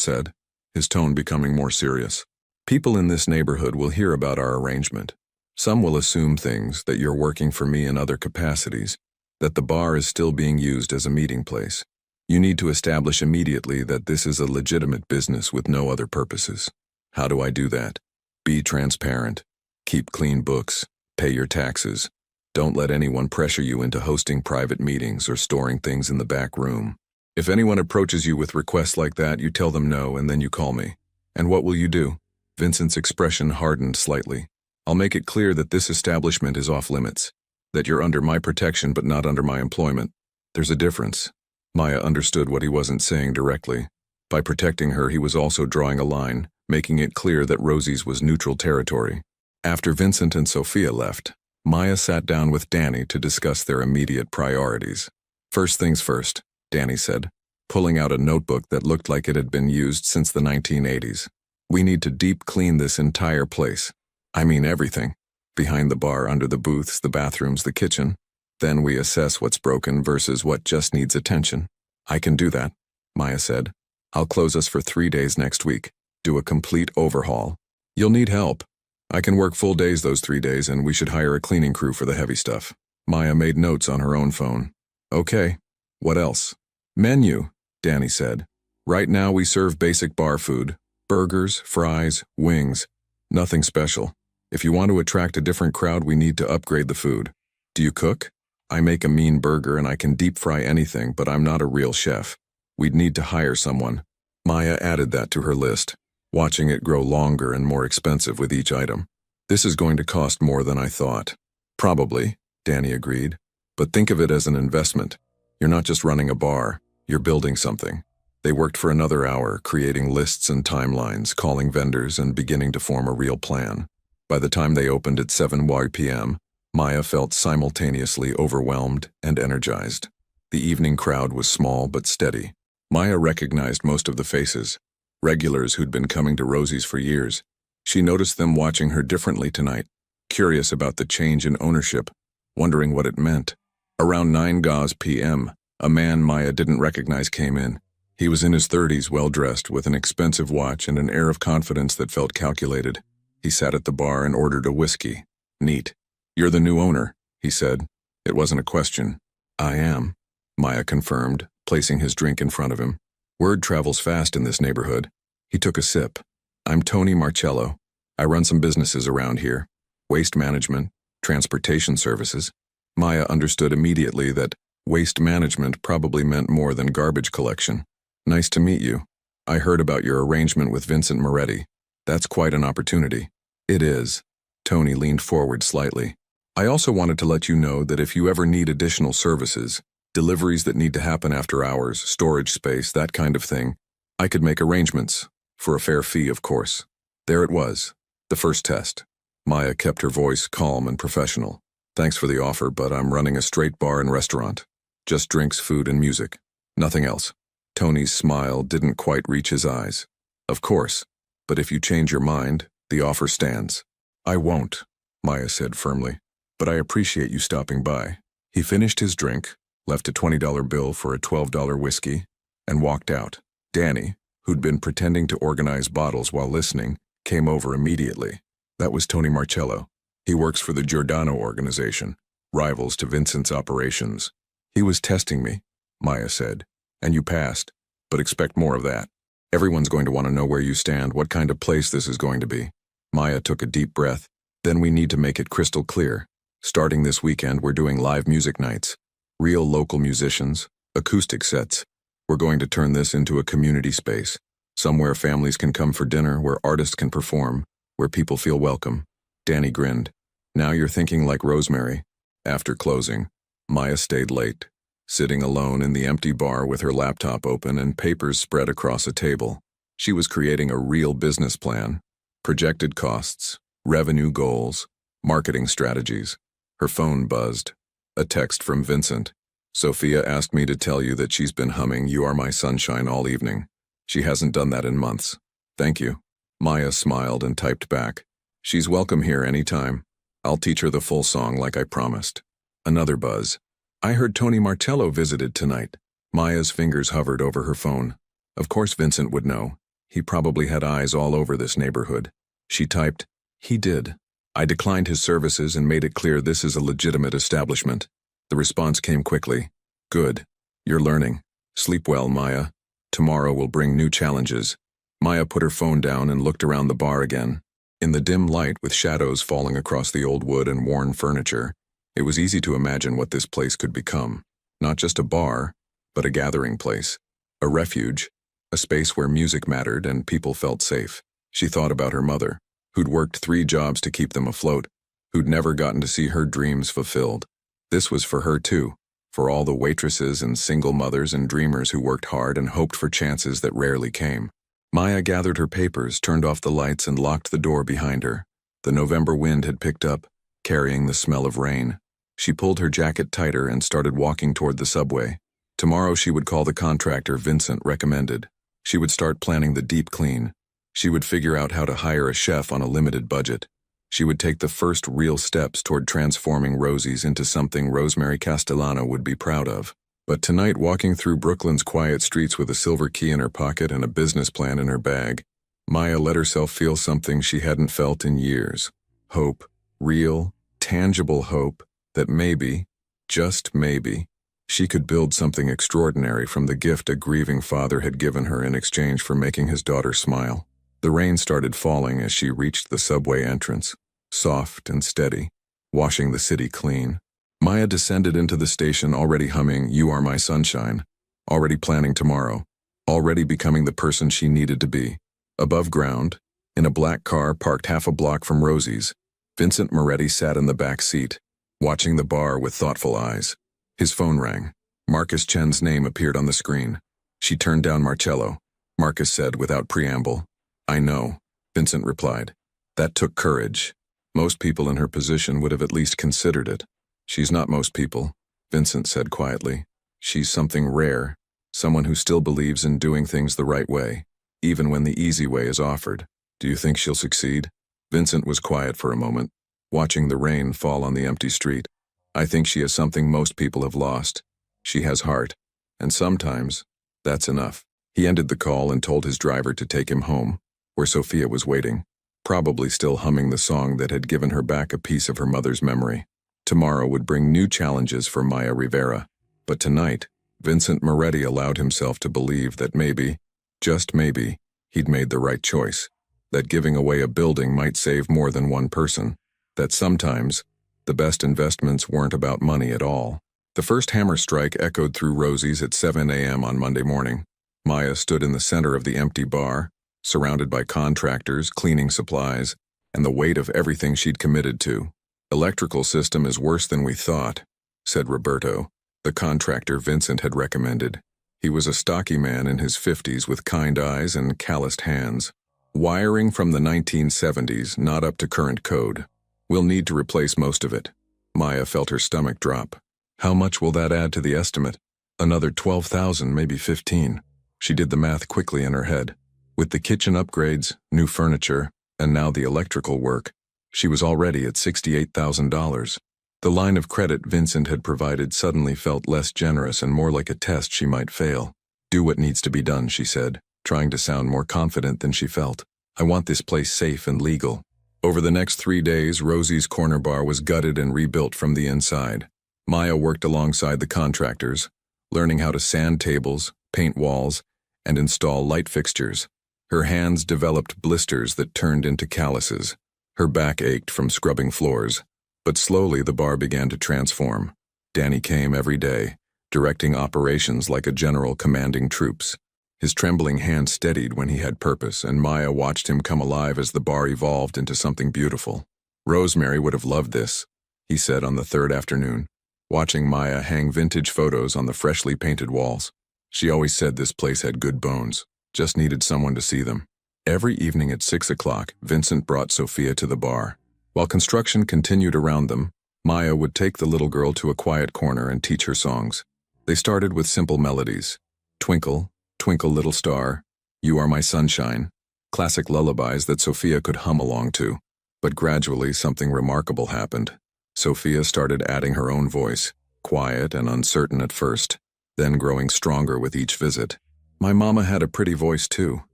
said, his tone becoming more serious. People in this neighborhood will hear about our arrangement. Some will assume things, that you're working for me in other capacities, that the bar is still being used as a meeting place. You need to establish immediately that this is a legitimate business with no other purposes. How do I do that? Be transparent. Keep clean books. Pay your taxes. Don't let anyone pressure you into hosting private meetings or storing things in the back room. If anyone approaches you with requests like that, you tell them no and then you call me. And what will you do? Vincent's expression hardened slightly. I'll make it clear that this establishment is off limits, that you're under my protection but not under my employment. There's a difference. Maya understood what he wasn't saying directly. By protecting her, he was also drawing a line, making it clear that Rosie's was neutral territory. After Vincent and Sophia left, Maya sat down with Danny to discuss their immediate priorities. First things first, Danny said, pulling out a notebook that looked like it had been used since the 1980s. We need to deep clean this entire place. I mean everything. Behind the bar, under the booths, the bathrooms, the kitchen. Then we assess what's broken versus what just needs attention. I can do that, Maya said. I'll close us for 3 days next week. Do a complete overhaul. You'll need help. I can work full days those 3 days, and we should hire a cleaning crew for the heavy stuff. Maya made notes on her own phone. Okay. What else? Menu, Danny said. Right now we serve basic bar food. Burgers, fries, wings. Nothing special. If you want to attract a different crowd, we need to upgrade the food. Do you cook? I make a mean burger and I can deep fry anything, but I'm not a real chef. We'd need to hire someone. Maya added that to her list, watching it grow longer and more expensive with each item. This is going to cost more than I thought. Probably, Danny agreed. But think of it as an investment. You're not just running a bar, you're building something. They worked for another hour, creating lists and timelines, calling vendors, and beginning to form a real plan. By the time they opened at 7 p.m., Maya felt simultaneously overwhelmed and energized. The evening crowd was small but steady. Maya recognized most of the faces, regulars who'd been coming to Rosie's for years. She noticed them watching her differently tonight, curious about the change in ownership, wondering what it meant. Around 9 p.m., a man Maya didn't recognize came in. He was in his 30s, well-dressed, with an expensive watch and an air of confidence that felt calculated. He sat at the bar and ordered a whiskey. Neat. You're the new owner, he said. It wasn't a question. I am, Maya confirmed, placing his drink in front of him. Word travels fast in this neighborhood. He took a sip. I'm Tony Marcello. I run some businesses around here. Waste management, transportation services. Maya understood immediately that waste management probably meant more than garbage collection. Nice to meet you. I heard about your arrangement with Vincent Moretti. That's quite an opportunity. It is. Tony leaned forward slightly. I also wanted to let you know that if you ever need additional services, deliveries that need to happen after hours, storage space, that kind of thing, I could make arrangements, for a fair fee, of course. There it was, the first test. Maya kept her voice calm and professional. Thanks for the offer, but I'm running a straight bar and restaurant. Just drinks, food, and music. Nothing else. Tony's smile didn't quite reach his eyes. Of course. But if you change your mind, the offer stands." "I won't," Maya said firmly. "But I appreciate you stopping by." He finished his drink, left a $20 bill for a $12 whiskey, and walked out. Danny, who'd been pretending to organize bottles while listening, came over immediately. That was Tony Marcello. He works for the Giordano organization, rivals to Vincent's operations. "He was testing me," Maya said, "and you passed, but expect more of that. Everyone's going to want to know where you stand, what kind of place this is going to be." Maya took a deep breath. "Then we need to make it crystal clear. Starting this weekend, we're doing live music nights. Real local musicians, acoustic sets. We're going to turn this into a community space. Somewhere families can come for dinner, where artists can perform, where people feel welcome." Danny grinned. "Now you're thinking like Rosemary." After closing, Maya stayed late, sitting alone in the empty bar with her laptop open and papers spread across a table. She was creating a real business plan, projected costs, revenue goals, marketing strategies. Her phone buzzed. A text from Vincent. "Sophia asked me to tell you that she's been humming 'You Are My Sunshine' all evening. She hasn't done that in months. Thank you." Maya smiled and typed back. "She's welcome here anytime. I'll teach her the full song like I promised." Another buzz. "I heard Tony Marcello visited tonight." Maya's fingers hovered over her phone. Of course Vincent would know. He probably had eyes all over this neighborhood. She typed, "He did. I declined his services and made it clear this is a legitimate establishment." The response came quickly. "Good. You're learning. Sleep well, Maya. Tomorrow will bring new challenges." Maya put her phone down and looked around the bar again. In the dim light, with shadows falling across the old wood and worn furniture, it was easy to imagine what this place could become. Not just a bar, but a gathering place. A refuge. A space where music mattered and people felt safe. She thought about her mother, who'd worked 3 jobs to keep them afloat, who'd never gotten to see her dreams fulfilled. This was for her too, for all the waitresses and single mothers and dreamers who worked hard and hoped for chances that rarely came. Maya gathered her papers, turned off the lights, and locked the door behind her. The November wind had picked up, carrying the smell of rain. She pulled her jacket tighter and started walking toward the subway. Tomorrow she would call the contractor Vincent recommended. She would start planning the deep clean. She would figure out how to hire a chef on a limited budget. She would take the first real steps toward transforming Rosie's into something Rosemary Castellano would be proud of. But tonight, walking through Brooklyn's quiet streets with a silver key in her pocket and a business plan in her bag, Maya let herself feel something she hadn't felt in years. Hope. Real, tangible hope that maybe, just maybe, she could build something extraordinary from the gift a grieving father had given her in exchange for making his daughter smile. The rain started falling as she reached the subway entrance, soft and steady, washing the city clean. Maya descended into the station already humming "You Are My Sunshine," already planning tomorrow, already becoming the person she needed to be. Above ground, in a black car parked half a block from Rosie's, Vincent Moretti sat in the back seat, watching the bar with thoughtful eyes. His phone rang. Marcus Chen's name appeared on the screen. She turned down Marcello. Marcus said without preamble. "I know," Vincent replied. That took courage. Most people in her position would have at least considered it. "She's not most people," Vincent said quietly. "She's something rare, someone who still believes in doing things the right way, even when the easy way is offered. Do you think she'll succeed?" Vincent was quiet for a moment, watching the rain fall on the empty street. "I think she has something most people have lost. She has heart. And sometimes, that's enough." He ended the call and told his driver to take him home, where Sophia was waiting, probably still humming the song that had given her back a piece of her mother's memory. Tomorrow would bring new challenges for Maya Rivera. But tonight, Vincent Moretti allowed himself to believe that maybe, just maybe, he'd made the right choice. That giving away a building might save more than one person. That sometimes, the best investments weren't about money at all. The first hammer strike echoed through Rosie's at 7 a.m. on Monday morning. Maya stood in the center of the empty bar, surrounded by contractors, cleaning supplies, and the weight of everything she'd committed to. "Electrical system is worse than we thought," said Roberto, the contractor Vincent had recommended. He was a stocky man in his 50s with kind eyes and calloused hands. "Wiring from the 1970s, not up to current code. We'll need to replace most of it." Maya felt her stomach drop. How much will that add to the estimate? Another 12,000, maybe 15. She did the math quickly in her head. With the kitchen upgrades, new furniture, and now the electrical work, she was already at $68,000. The line of credit Vincent had provided suddenly felt less generous and more like a test she might fail. "Do what needs to be done," she said, trying to sound more confident than she felt. "I want this place safe and legal." Over the next 3 days, Rosie's corner bar was gutted and rebuilt from the inside. Maya worked alongside the contractors, learning how to sand tables, paint walls, and install light fixtures. Her hands developed blisters that turned into calluses. Her back ached from scrubbing floors. But slowly the bar began to transform. Danny came every day, directing operations like a general commanding troops. His trembling hand steadied when he had purpose, and Maya watched him come alive as the bar evolved into something beautiful. "Rosemary would have loved this," he said on the third afternoon, watching Maya hang vintage photos on the freshly painted walls. "She always said this place had good bones, just needed someone to see them." Every evening at 6 o'clock, Vincent brought Sophia to the bar. While construction continued around them, Maya would take the little girl to a quiet corner and teach her songs. They started with simple melodies. "Twinkle, Twinkle Little Star," "You Are My Sunshine," classic lullabies that Sophia could hum along to. But gradually something remarkable happened. Sophia started adding her own voice, quiet and uncertain at first, then growing stronger with each visit. "My mama had a pretty voice too,"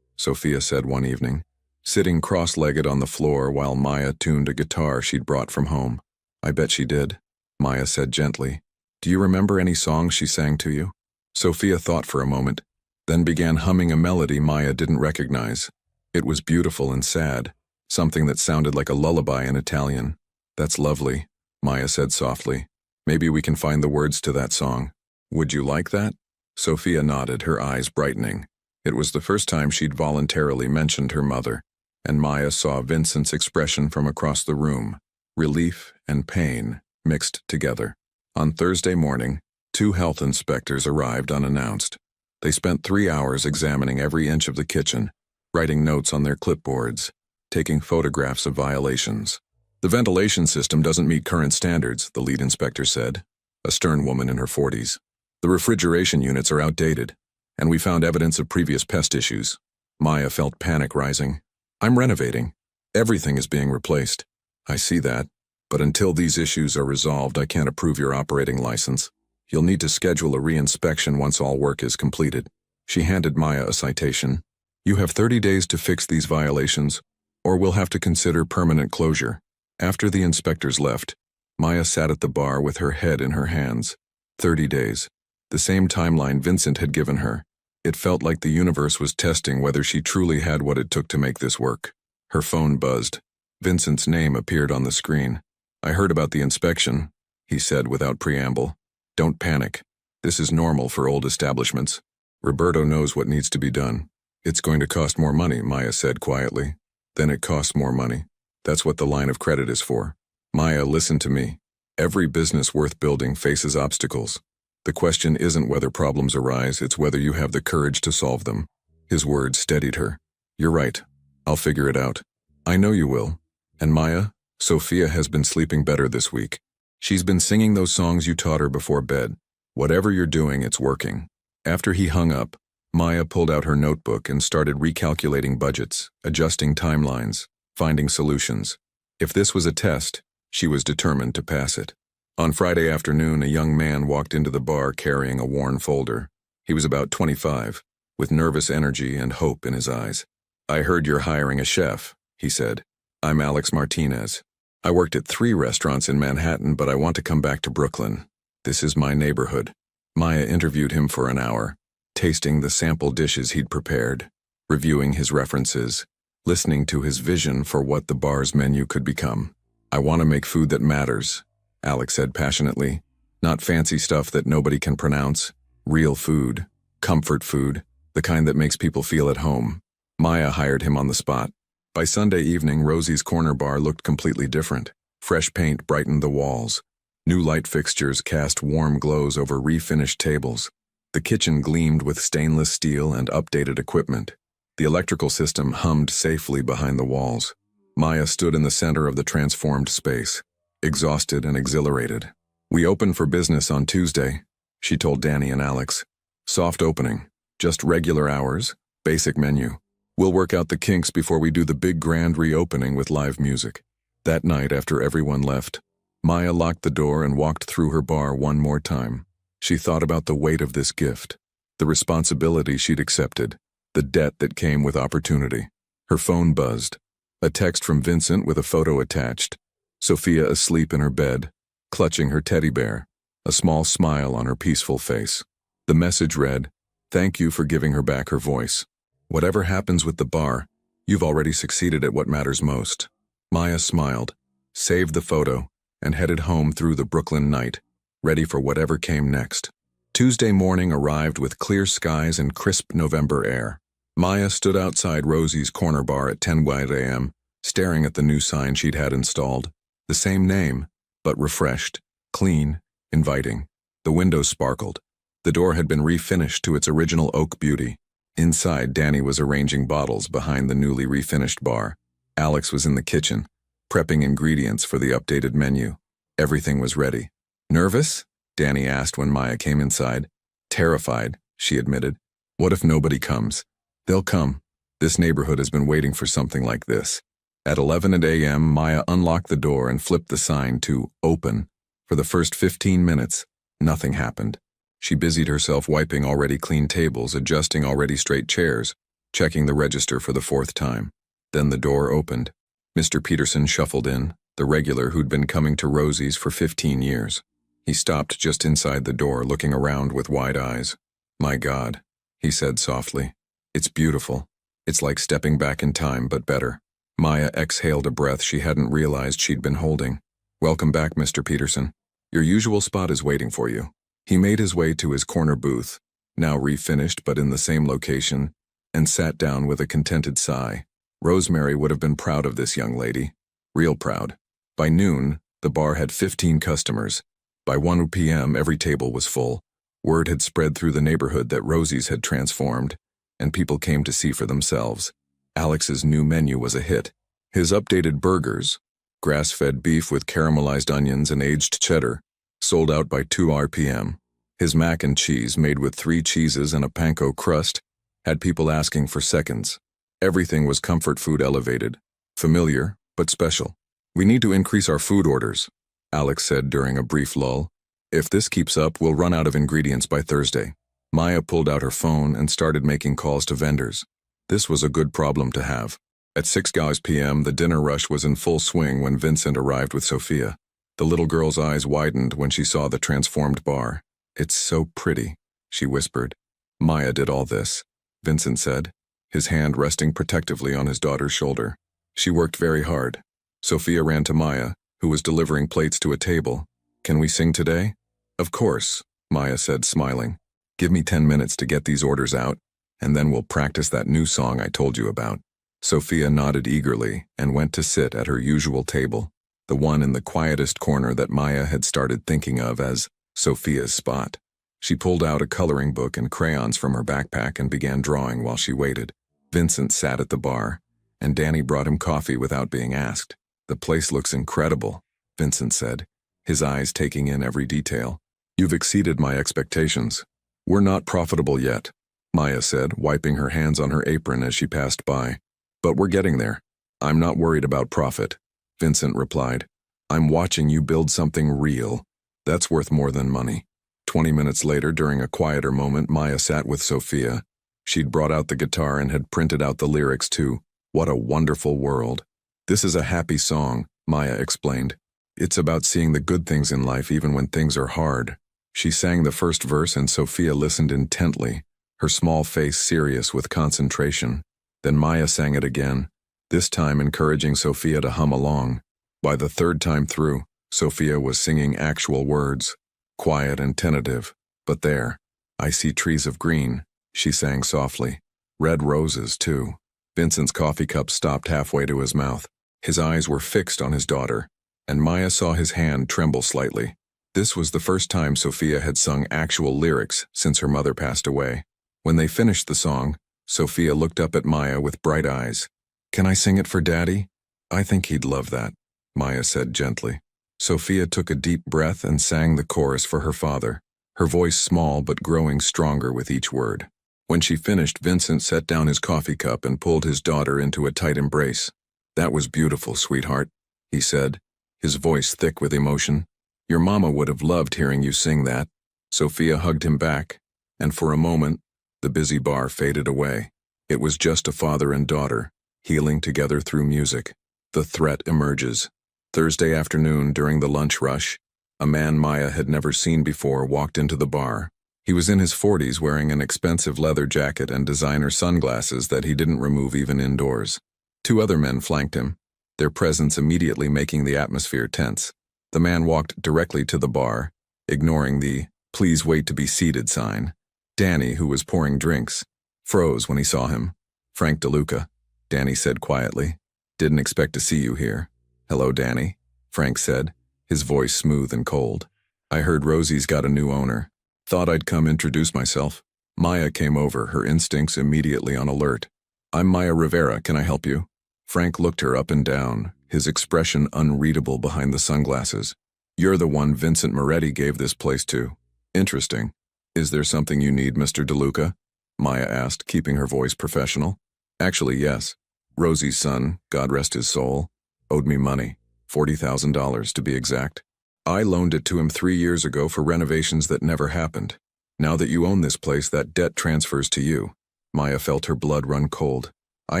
Sophia said one evening, sitting cross-legged on the floor while Maya tuned a guitar she'd brought from home. "I bet she did," Maya said gently. "Do you remember any songs she sang to you?" Sophia thought for a moment, then began humming a melody Maya didn't recognize. It was beautiful and sad, something that sounded like a lullaby in Italian. "That's lovely," Maya said softly. "Maybe we can find the words to that song. Would you like that?" Sophia nodded, her eyes brightening. It was the first time she'd voluntarily mentioned her mother, and Maya saw Vincent's expression from across the room, relief and pain mixed together. On Thursday morning, 2 health inspectors arrived unannounced. They spent 3 hours examining every inch of the kitchen, writing notes on their clipboards, taking photographs of violations. "The ventilation system doesn't meet current standards," the lead inspector said, a stern woman in her 40s. "The refrigeration units are outdated, and we found evidence of previous pest issues." Maya felt panic rising. "I'm renovating. Everything is being replaced." "I see that, but until these issues are resolved, I can't approve your operating license. You'll need to schedule a re-inspection once all work is completed." She handed Maya a citation. "You have 30 days to fix these violations, or we'll have to consider permanent closure." After the inspectors left, Maya sat at the bar with her head in her hands. 30 days. The same timeline Vincent had given her. It felt like the universe was testing whether she truly had what it took to make this work. Her phone buzzed. Vincent's name appeared on the screen. "I heard about the inspection," he said without preamble. "Don't panic. This is normal for old establishments. Roberto knows what needs to be done." "It's going to cost more money," Maya said quietly. "Then it costs more money. That's what the line of credit is for." "Maya, listen to me. Every business worth building faces obstacles. The question isn't whether problems arise, it's whether you have the courage to solve them." His words steadied her. "You're right. I'll figure it out." "I know you will." "And Maya, Sophia has been sleeping better this week. She's been singing those songs you taught her before bed. Whatever you're doing, it's working." After he hung up, Maya pulled out her notebook and started recalculating budgets, adjusting timelines, finding solutions. If this was a test, she was determined to pass it. On Friday afternoon, a young man walked into the bar carrying a worn folder. He was about 25, with nervous energy and hope in his eyes. "I heard you're hiring a chef," he said. "I'm Alex Martinez. I worked at 3 restaurants in Manhattan, but I want to come back to Brooklyn. This is my neighborhood." Maya interviewed him for an hour, tasting the sample dishes he'd prepared, reviewing his references, listening to his vision for what the bar's menu could become. "I want to make food that matters," Alex said passionately. "Not fancy stuff that nobody can pronounce. Real food, comfort food, the kind that makes people feel at home." Maya hired him on the spot. By Sunday evening, Rosie's corner bar looked completely different. Fresh paint brightened the walls. New light fixtures cast warm glows over refinished tables. The kitchen gleamed with stainless steel and updated equipment. The electrical system hummed safely behind the walls. Maya stood in the center of the transformed space, exhausted and exhilarated. "We open for business on Tuesday," she told Danny and Alex. "Soft opening, just regular hours, basic menu. We'll work out the kinks before we do the big grand reopening with live music. That night, after everyone left, Maya locked the door and walked through her bar one more time. She thought about the weight of this gift, the responsibility she'd accepted, the debt that came with opportunity. Her phone buzzed. A text from Vincent with a photo attached. Sophia asleep in her bed, clutching her teddy bear, a small smile on her peaceful face. The message read, "Thank you for giving her back her voice. Whatever happens with the bar, you've already succeeded at what matters most." Maya smiled, saved the photo, and headed home through the Brooklyn night, ready for whatever came next. Tuesday morning arrived with clear skies and crisp November air. Maya stood outside Rosie's corner bar at 10 a.m., staring at the new sign she'd had installed. The same name, but refreshed, clean, inviting. The windows sparkled. The door had been refinished to its original oak beauty. Inside, Danny was arranging bottles behind the newly refinished bar. Alex was in the kitchen, prepping ingredients for the updated menu. Everything was ready. "Nervous?" Danny asked when Maya came inside. "Terrified," she admitted. "What if nobody comes?" "They'll come. This neighborhood has been waiting for something like this." At 11 a.m., Maya unlocked the door and flipped the sign to "Open." For the first 15 minutes, nothing happened. She busied herself wiping already clean tables, adjusting already straight chairs, checking the register for the 4th time. Then the door opened. Mr. Peterson shuffled in, the regular who'd been coming to Rosie's for 15 years. He stopped just inside the door, looking around with wide eyes. "My God," he said softly. "It's beautiful. It's like stepping back in time, but better." Maya exhaled a breath she hadn't realized she'd been holding. "Welcome back, Mr. Peterson. Your usual spot is waiting for you." He made his way to his corner booth, now refinished but in the same location, and sat down with a contented sigh. Rosemary would have been proud of this young lady. Real proud. By noon, the bar had 15 customers. By 1 p.m., every table was full. Word had spread through the neighborhood that Rosie's had transformed, and people came to see for themselves. Alex's new menu was a hit. His updated burgers, grass-fed beef with caramelized onions and aged cheddar, sold out by 2 p.m. His mac and cheese, made with 3 cheeses and a panko crust, had people asking for seconds. Everything was comfort food elevated, familiar, but special. "We need to increase our food orders," Alex said during a brief lull. "If this keeps up, we'll run out of ingredients by Thursday." Maya pulled out her phone and started making calls to vendors. This was a good problem to have. At 6 p.m., the dinner rush was in full swing when Vincent arrived with Sophia. The little girl's eyes widened when she saw the transformed bar. "It's so pretty," she whispered. "Maya did all this," Vincent said, his hand resting protectively on his daughter's shoulder. "She worked very hard." Sophia ran to Maya, who was delivering plates to a table. "Can we sing today?" "Of course," Maya said, smiling. "Give me 10 minutes to get these orders out, and then we'll practice that new song I told you about." Sophia nodded eagerly and went to sit at her usual table, the one in the quietest corner that Maya had started thinking of as Sophia's spot. She pulled out a coloring book and crayons from her backpack and began drawing while she waited. Vincent sat at the bar, and Danny brought him coffee without being asked. "The place looks incredible," Vincent said, his eyes taking in every detail. "You've exceeded my expectations." "We're not profitable yet," Maya said, wiping her hands on her apron as she passed by. "But we're getting there. I'm not worried about profit," Vincent replied. "I'm watching you build something real. That's worth more than money." 20 minutes later, during a quieter moment, Maya sat with Sophia. She'd brought out the guitar and had printed out the lyrics to "What a Wonderful World." "This is a happy song," Maya explained. "It's about seeing the good things in life even when things are hard." She sang the first verse and Sophia listened intently, her small face serious with concentration. Then Maya sang it again, this time encouraging Sophia to hum along. By the 3rd time through, Sophia was singing actual words, quiet and tentative. "But there, I see trees of green," she sang softly. "Red roses, too." Vincent's coffee cup stopped halfway to his mouth. His eyes were fixed on his daughter, and Maya saw his hand tremble slightly. This was the first time Sophia had sung actual lyrics since her mother passed away. When they finished the song, Sophia looked up at Maya with bright eyes. "Can I sing it for Daddy?" "I think he'd love that," Maya said gently. Sophia took a deep breath and sang the chorus for her father, her voice small but growing stronger with each word. When she finished, Vincent set down his coffee cup and pulled his daughter into a tight embrace. "That was beautiful, sweetheart," he said, his voice thick with emotion. "Your mama would have loved hearing you sing that." Sophia hugged him back, and for a moment, the busy bar faded away. It was just a father and daughter, healing together through music. The threat emerges. Thursday afternoon, during the lunch rush, a man Maya had never seen before walked into the bar. He was in his 40s, wearing an expensive leather jacket and designer sunglasses that he didn't remove even indoors. Two other men flanked him, their presence immediately making the atmosphere tense. The man walked directly to the bar, ignoring the "please wait to be seated" sign. Danny, who was pouring drinks, froze when he saw him. "Frank DeLuca," Danny said quietly. "Didn't expect to see you here." "Hello, Danny," Frank said, his voice smooth and cold. "I heard Rosie's got a new owner. Thought I'd come introduce myself." Maya came over, her instincts immediately on alert. "I'm Maya Rivera, can I help you?" Frank looked her up and down, his expression unreadable behind the sunglasses. "You're the one Vincent Moretti gave this place to." "Interesting. Is there something you need, Mr. DeLuca?" Maya asked, keeping her voice professional. "Actually, yes. Rosie's son, God rest his soul, owed me money, $40,000 to be exact. I loaned it to him 3 years ago for renovations that never happened. Now that you own this place, that debt transfers to you." Maya felt her blood run cold. "I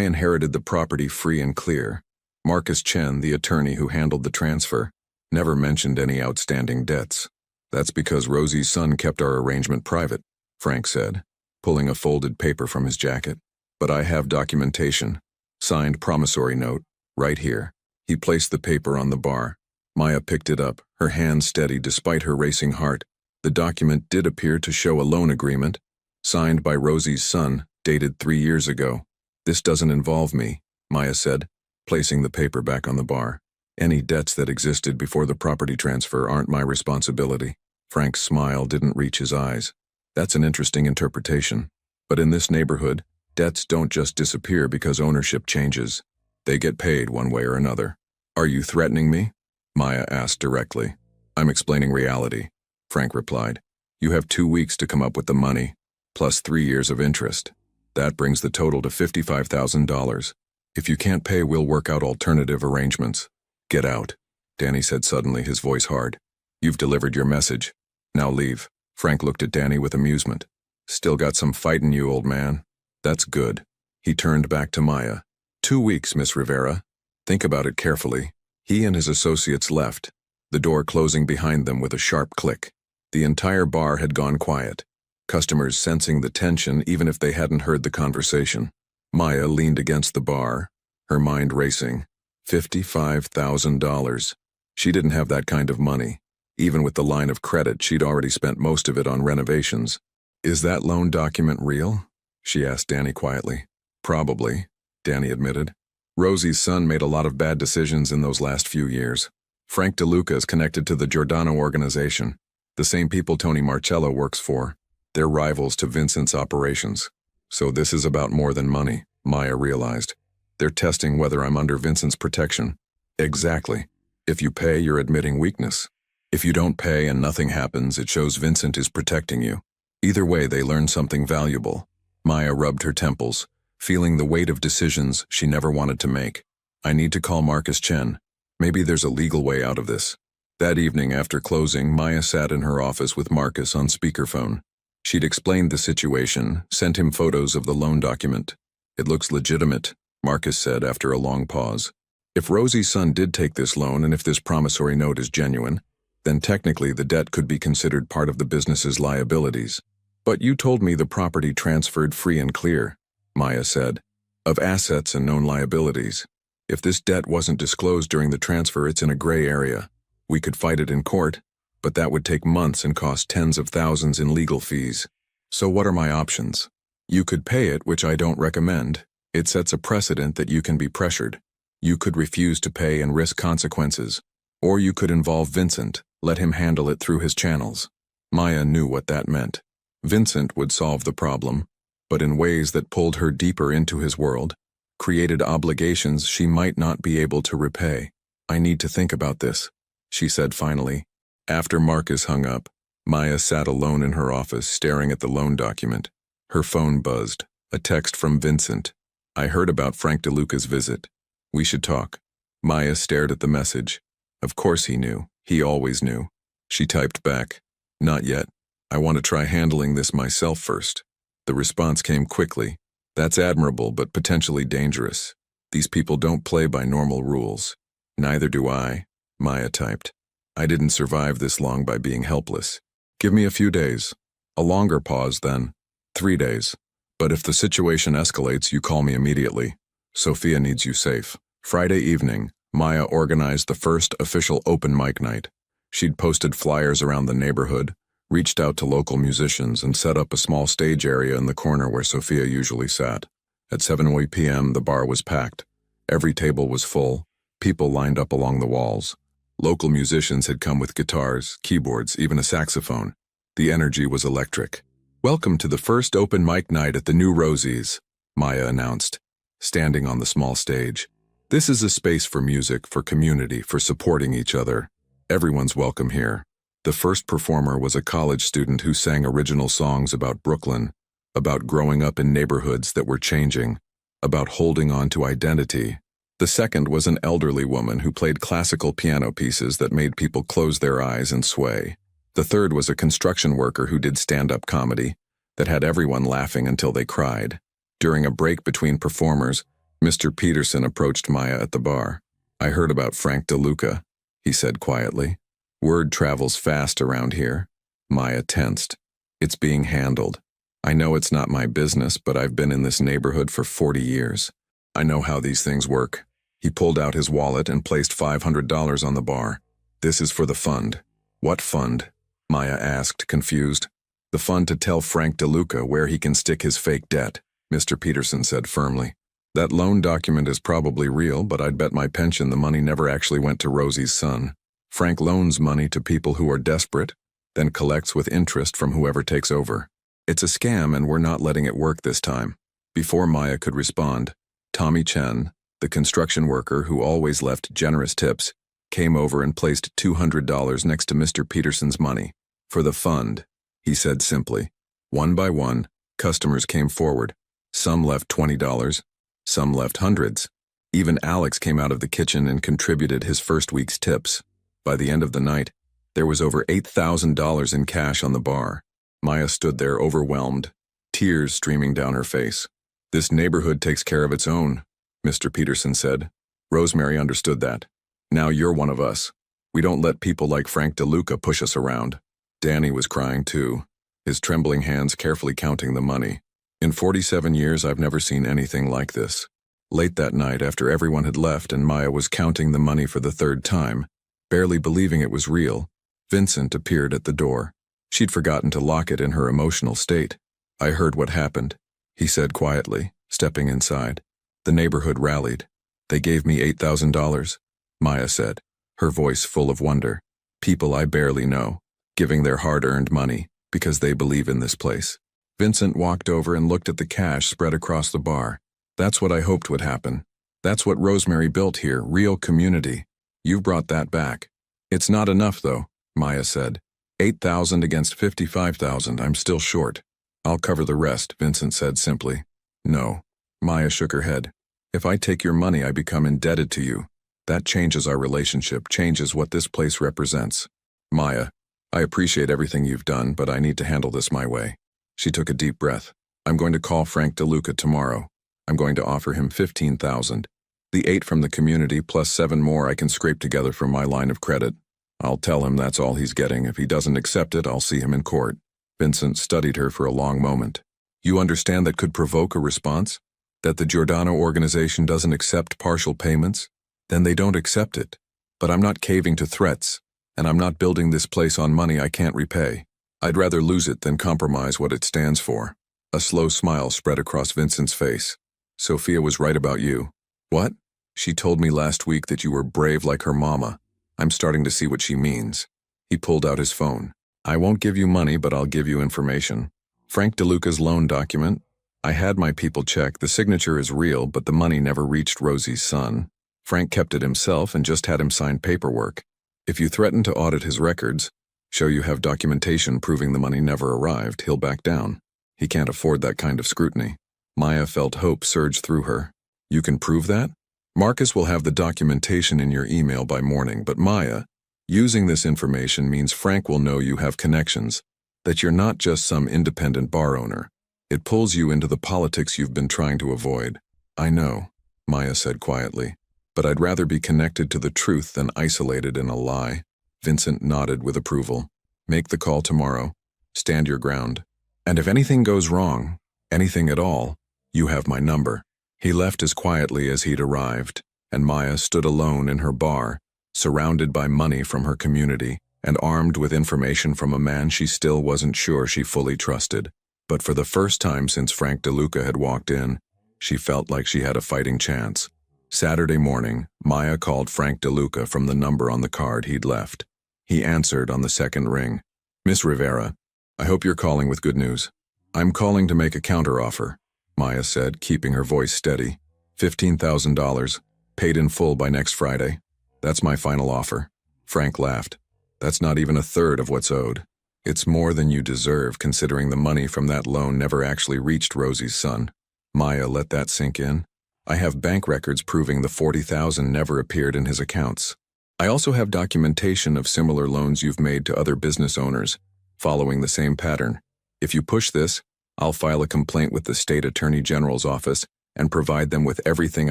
inherited the property free and clear. Marcus Chen, the attorney who handled the transfer, never mentioned any outstanding debts." "That's because Rosie's son kept our arrangement private," Frank said, pulling a folded paper from his jacket. "But I have documentation. Signed promissory note, right here." He placed the paper on the bar. Maya picked it up, her hand steady despite her racing heart. The document did appear to show a loan agreement, signed by Rosie's son, dated 3 years ago. "This doesn't involve me," Maya said, placing the paper back on the bar. "Any debts that existed before the property transfer aren't my responsibility." Frank's smile didn't reach his eyes. "That's an interesting interpretation. But in this neighborhood, debts don't just disappear because ownership changes. They get paid one way or another." "Are you threatening me?" Maya asked directly. "I'm explaining reality," Frank replied. "You have 2 weeks to come up with the money, plus 3 years of interest. That brings the total to $55,000. If you can't pay, we'll work out alternative arrangements." "Get out," Danny said suddenly, his voice hard. "You've delivered your message. Now leave." Frank looked at Danny with amusement. "Still got some fight in you, old man. That's good." He turned back to Maya. 2 weeks, Miss Rivera. Think about it carefully." He and his associates left, the door closing behind them with a sharp click. The entire bar had gone quiet, customers sensing the tension even if they hadn't heard the conversation. Maya leaned against the bar, her mind racing. $55,000. She didn't have that kind of money. Even with the line of credit, she'd already spent most of it on renovations. "Is that loan document real?" she asked Danny quietly. "Probably," Danny admitted. "Rosie's son made a lot of bad decisions in those last few years. Frank DeLuca is connected to the Giordano organization, the same people Tony Marcello works for. They're rivals to Vincent's operations. So this is about more than money," Maya realized. "They're testing whether I'm under Vincent's protection." "Exactly. If you pay, you're admitting weakness. If you don't pay and nothing happens, it shows Vincent is protecting you. Either way, they learn something valuable." Maya rubbed her temples, feeling the weight of decisions she never wanted to make. "I need to call Marcus Chen. Maybe there's a legal way out of this." That evening after closing, Maya sat in her office with Marcus on speakerphone. She'd explained the situation, sent him photos of the loan document. "It looks legitimate," Marcus said after a long pause. "If Rosie's son did take this loan and if this promissory note is genuine, then technically the debt could be considered part of the business's liabilities. But you told me the property transferred free and clear," Maya said, "of assets and known liabilities. If this debt wasn't disclosed during the transfer, it's in a gray area. We could fight it in court, but that would take months and cost tens of thousands in legal fees. So what are my options? You could pay it, which I don't recommend. It sets a precedent that you can be pressured. You could refuse to pay and risk consequences. Or you could involve Vincent, let him handle it through his channels." Maya knew what that meant. Vincent would solve the problem, but in ways that pulled her deeper into his world, created obligations she might not be able to repay. "I need to think about this," she said finally. After Marcus hung up, Maya sat alone in her office staring at the loan document. Her phone buzzed. A text from Vincent. I heard about Frank DeLuca's visit. We should talk. Maya stared at the message. Of course he knew. He always knew. She typed back. Not yet. I want to try handling this myself first. The response came quickly. That's admirable, but potentially dangerous. These people don't play by normal rules. Neither do I, Maya typed. I didn't survive this long by being helpless. Give me a few days. A longer pause then. 3 days. But if the situation escalates, you call me immediately. Sophia needs you safe. Friday evening, Maya organized the first official open mic night. She'd posted flyers around the neighborhood, reached out to local musicians, and set up a small stage area in the corner where Sophia usually sat. At 7 p.m., the bar was packed. Every table was full. People lined up along the walls. Local musicians had come with guitars, keyboards, even a saxophone. The energy was electric. Welcome to the first open mic night at the New Rosie's, Maya announced, standing on the small stage. This is a space for music, for community, for supporting each other. Everyone's welcome here. The first performer was a college student who sang original songs about Brooklyn, about growing up in neighborhoods that were changing, about holding on to identity. The second was an elderly woman who played classical piano pieces that made people close their eyes and sway. The third was a construction worker who did stand-up comedy that had everyone laughing until they cried. During a break between performers, Mr. Peterson approached Maya at the bar. I heard about Frank DeLuca, he said quietly. Word travels fast around here. Maya tensed. It's being handled. I know it's not my business, but I've been in this neighborhood for 40 years. I know how these things work. He pulled out his wallet and placed $500 on the bar. This is for the fund. What fund? Maya asked, confused. The fund to tell Frank DeLuca where he can stick his fake debt, Mr. Peterson said firmly. That loan document is probably real, but I'd bet my pension the money never actually went to Rosie's son. Frank loans money to people who are desperate, then collects with interest from whoever takes over. It's a scam, and we're not letting it work this time. Before Maya could respond, Tommy Chen, the construction worker who always left generous tips, came over and placed $200 next to Mr. Peterson's money. For the fund, he said simply. One by one, customers came forward. Some left $20, some left hundreds. Even Alex came out of the kitchen and contributed his first week's tips. By the end of the night, there was over $8,000 in cash on the bar. Maya stood there overwhelmed, tears streaming down her face. This neighborhood takes care of its own, Mr. Peterson said. Rosemary understood that. Now you're one of us. We don't let people like Frank DeLuca push us around. Danny was crying too, his trembling hands carefully counting the money. In 47 years, I've never seen anything like this. Late that night, after everyone had left and Maya was counting the money for the third time, barely believing it was real, Vincent appeared at the door. She'd forgotten to lock it in her emotional state. I heard what happened, he said quietly, stepping inside. The neighborhood rallied. They gave me $8,000, Maya said, her voice full of wonder. People I barely know, giving their hard-earned money because they believe in this place. Vincent walked over and looked at the cash spread across the bar. That's what I hoped would happen. That's what Rosemary built here, real community. You've brought that back. It's not enough, though, Maya said. 8,000 against 55,000, I'm still short. I'll cover the rest, Vincent said simply. No. Maya shook her head. If I take your money, I become indebted to you. That changes our relationship, changes what this place represents. Maya, I appreciate everything you've done, but I need to handle this my way. She took a deep breath. I'm going to call Frank DeLuca tomorrow. I'm going to offer him 15,000. The 8 from the community plus 7 more I can scrape together from my line of credit. I'll tell him that's all he's getting. If he doesn't accept it, I'll see him in court. Vincent studied her for a long moment. You understand that could provoke a response? That the Giordano organization doesn't accept partial payments? Then they don't accept it. But I'm not caving to threats, and I'm not building this place on money I can't repay. I'd rather lose it than compromise what it stands for. A slow smile spread across Vincent's face. Sophia was right about you. What? She told me last week that you were brave like her mama. I'm starting to see what she means. He pulled out his phone. I won't give you money, but I'll give you information. Frank DeLuca's loan document. I had my people check. The signature is real, but the money never reached Rosie's son. Frank kept it himself and just had him sign paperwork. If you threaten to audit his records, show you have documentation proving the money never arrived, he'll back down. He can't afford that kind of scrutiny. Maya felt hope surge through her. You can prove that? Marcus will have the documentation in your email by morning, but Maya, using this information means Frank will know you have connections, that you're not just some independent bar owner. It pulls you into the politics you've been trying to avoid. I know, Maya said quietly, but I'd rather be connected to the truth than isolated in a lie. Vincent nodded with approval. Make the call tomorrow. Stand your ground. And if anything goes wrong, anything at all, you have my number. He left as quietly as he'd arrived, and Maya stood alone in her bar, surrounded by money from her community, and armed with information from a man she still wasn't sure she fully trusted. But for the first time since Frank DeLuca had walked in, she felt like she had a fighting chance. Saturday morning, Maya called Frank DeLuca from the number on the card he'd left. He answered on the second ring. Miss Rivera, I hope you're calling with good news. I'm calling to make a counteroffer, Maya said, keeping her voice steady. $15,000, paid in full by next Friday. That's my final offer. Frank laughed. That's not even a third of what's owed. It's more than you deserve, considering the money from that loan never actually reached Rosie's son. Maya let that sink in. I have bank records proving the $40,000 never appeared in his accounts. I also have documentation of similar loans you've made to other business owners, following the same pattern. If you push this, I'll file a complaint with the state attorney general's office and provide them with everything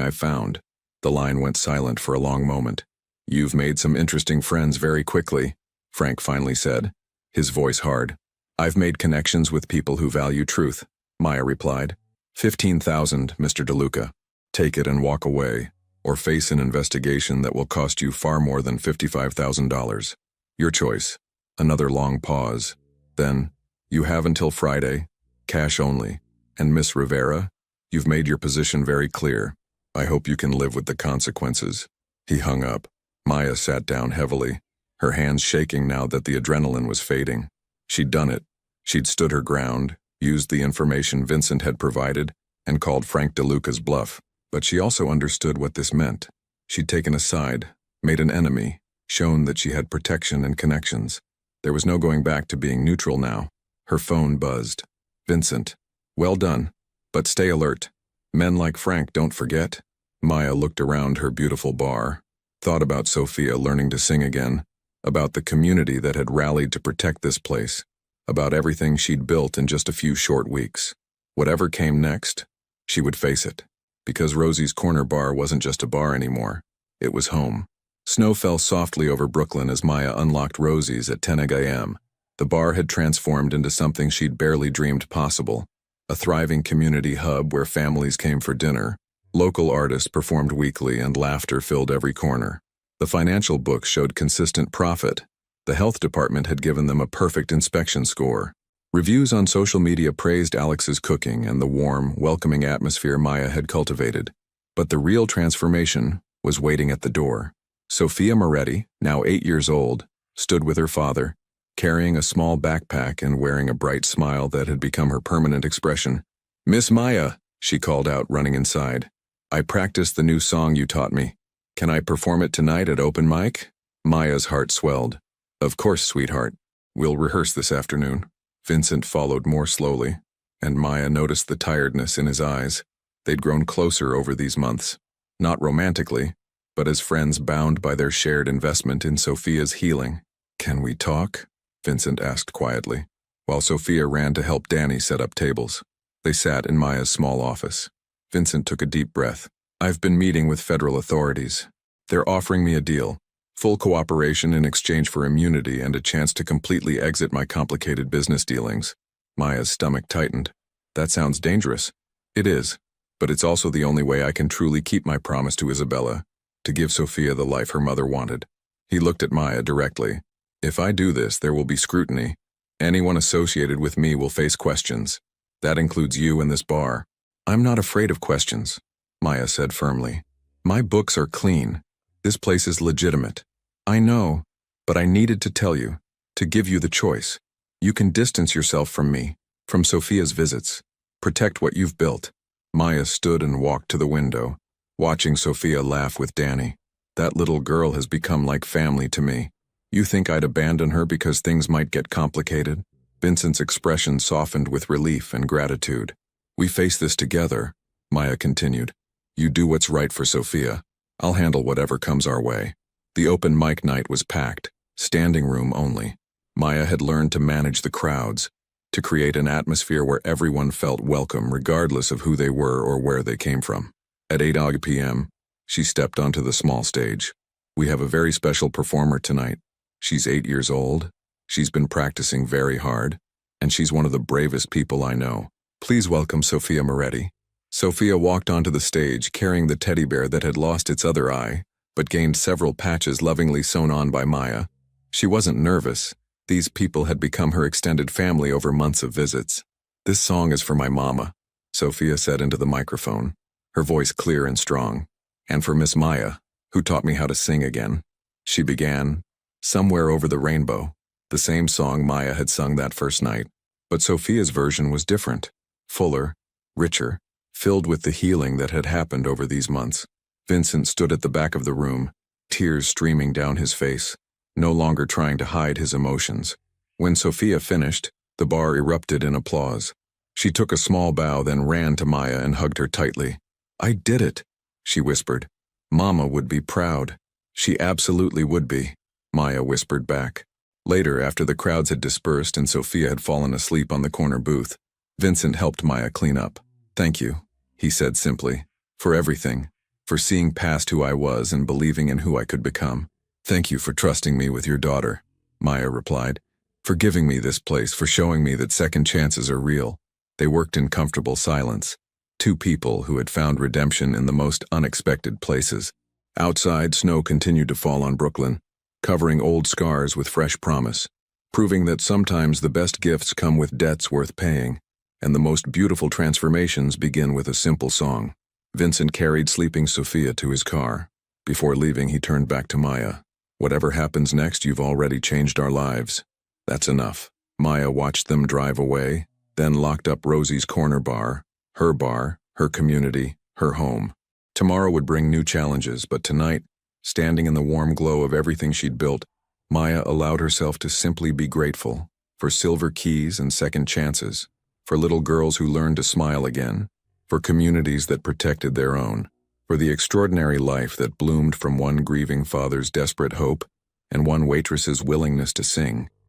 I've found. The line went silent for a long moment. You've made some interesting friends very quickly, Frank finally said, his voice hard. I've made connections with people who value truth, Maya replied. $15,000, Mr. DeLuca. Take it and walk away, or face an investigation that will cost you far more than $55,000. Your choice. Another long pause. Then, you have until Friday, cash only. And Miss Rivera, you've made your position very clear. I hope you can live with the consequences. He hung up. Maya sat down heavily, her hands shaking now that the adrenaline was fading. She'd done it. She'd stood her ground, used the information Vincent had provided, and called Frank DeLuca's bluff. But she also understood what this meant. She'd taken a side, made an enemy, shown that she had protection and connections. There was no going back to being neutral now. Her phone buzzed. Vincent. Well done. But stay alert. Men like Frank don't forget. Maya looked around her beautiful bar, thought about Sophia learning to sing again, about the community that had rallied to protect this place, about everything she'd built in just a few short weeks. Whatever came next, she would face it. Because Rosie's Corner Bar wasn't just a bar anymore. It was home. Snow fell softly over Brooklyn as Maya unlocked Rosie's at 10 a.m. The bar had transformed into something she'd barely dreamed possible. A thriving community hub where families came for dinner. Local artists performed weekly and laughter filled every corner. The financial books showed consistent profit. The health department had given them a perfect inspection score. Reviews on social media praised Alex's cooking and the warm, welcoming atmosphere Maya had cultivated. But the real transformation was waiting at the door. Sophia Moretti, now 8 years old, stood with her father, carrying a small backpack and wearing a bright smile that had become her permanent expression. Miss Maya, she called out, running inside. I practiced the new song you taught me. Can I perform it tonight at open mic? Maya's heart swelled. Of course, sweetheart. We'll rehearse this afternoon. Vincent followed more slowly, and Maya noticed the tiredness in his eyes. They'd grown closer over these months. Not romantically, but as friends bound by their shared investment in Sophia's healing. Can we talk? Vincent asked quietly, while Sophia ran to help Danny set up tables. They sat in Maya's small office. Vincent took a deep breath. I've been meeting with federal authorities. They're offering me a deal. Full cooperation in exchange for immunity and a chance to completely exit my complicated business dealings. Maya's stomach tightened. That sounds dangerous. It is, but it's also the only way I can truly keep my promise to Isabella, to give Sophia the life her mother wanted. He looked at Maya directly. If I do this, there will be scrutiny. Anyone associated with me will face questions. That includes you and this bar. I'm not afraid of questions, Maya said firmly. My books are clean. This place is legitimate. I know, but I needed to tell you, to give you the choice. You can distance yourself from me, from Sophia's visits. Protect what you've built. Maya stood and walked to the window, watching Sophia laugh with Danny. That little girl has become like family to me. You think I'd abandon her because things might get complicated? Vincent's expression softened with relief and gratitude. We face this together, Maya continued. You do what's right for Sophia. I'll handle whatever comes our way. The open mic night was packed, standing room only. Maya had learned to manage the crowds, to create an atmosphere where everyone felt welcome regardless of who they were or where they came from. At 8 p.m., she stepped onto the small stage. We have a very special performer tonight. She's 8 years old. She's been practicing very hard, and she's one of the bravest people I know. Please welcome Sophia Moretti. Sophia walked onto the stage carrying the teddy bear that had lost its other eye, but gained several patches lovingly sewn on by Maya. She wasn't nervous. These people had become her extended family over months of visits. This song is for my mama, Sophia said into the microphone, her voice clear and strong. And for Miss Maya, who taught me how to sing again. She began, Somewhere Over the Rainbow, the same song Maya had sung that first night. But Sophia's version was different, fuller, richer, filled with the healing that had happened over these months. Vincent stood at the back of the room, tears streaming down his face, no longer trying to hide his emotions. When Sophia finished, the bar erupted in applause. She took a small bow, then ran to Maya and hugged her tightly. I did it, she whispered. Mama would be proud. She absolutely would be, Maya whispered back. Later, after the crowds had dispersed and Sophia had fallen asleep on the corner booth, Vincent helped Maya clean up. Thank you, he said simply, for everything, for seeing past who I was and believing in who I could become. Thank you for trusting me with your daughter, Maya replied, for giving me this place, for showing me that second chances are real. They worked in comfortable silence. Two people who had found redemption in the most unexpected places. Outside, snow continued to fall on Brooklyn, covering old scars with fresh promise, proving that sometimes the best gifts come with debts worth paying, and the most beautiful transformations begin with a simple song. Vincent carried sleeping Sophia to his car. Before leaving, he turned back to Maya. Whatever happens next, you've already changed our lives. That's enough. Maya watched them drive away, then locked up Rosie's corner bar, her community, her home. Tomorrow would bring new challenges, but tonight, standing in the warm glow of everything she'd built, Maya allowed herself to simply be grateful for silver keys and second chances, for little girls who learned to smile again, for communities that protected their own, for the extraordinary life that bloomed from one grieving father's desperate hope and one waitress's willingness to sing.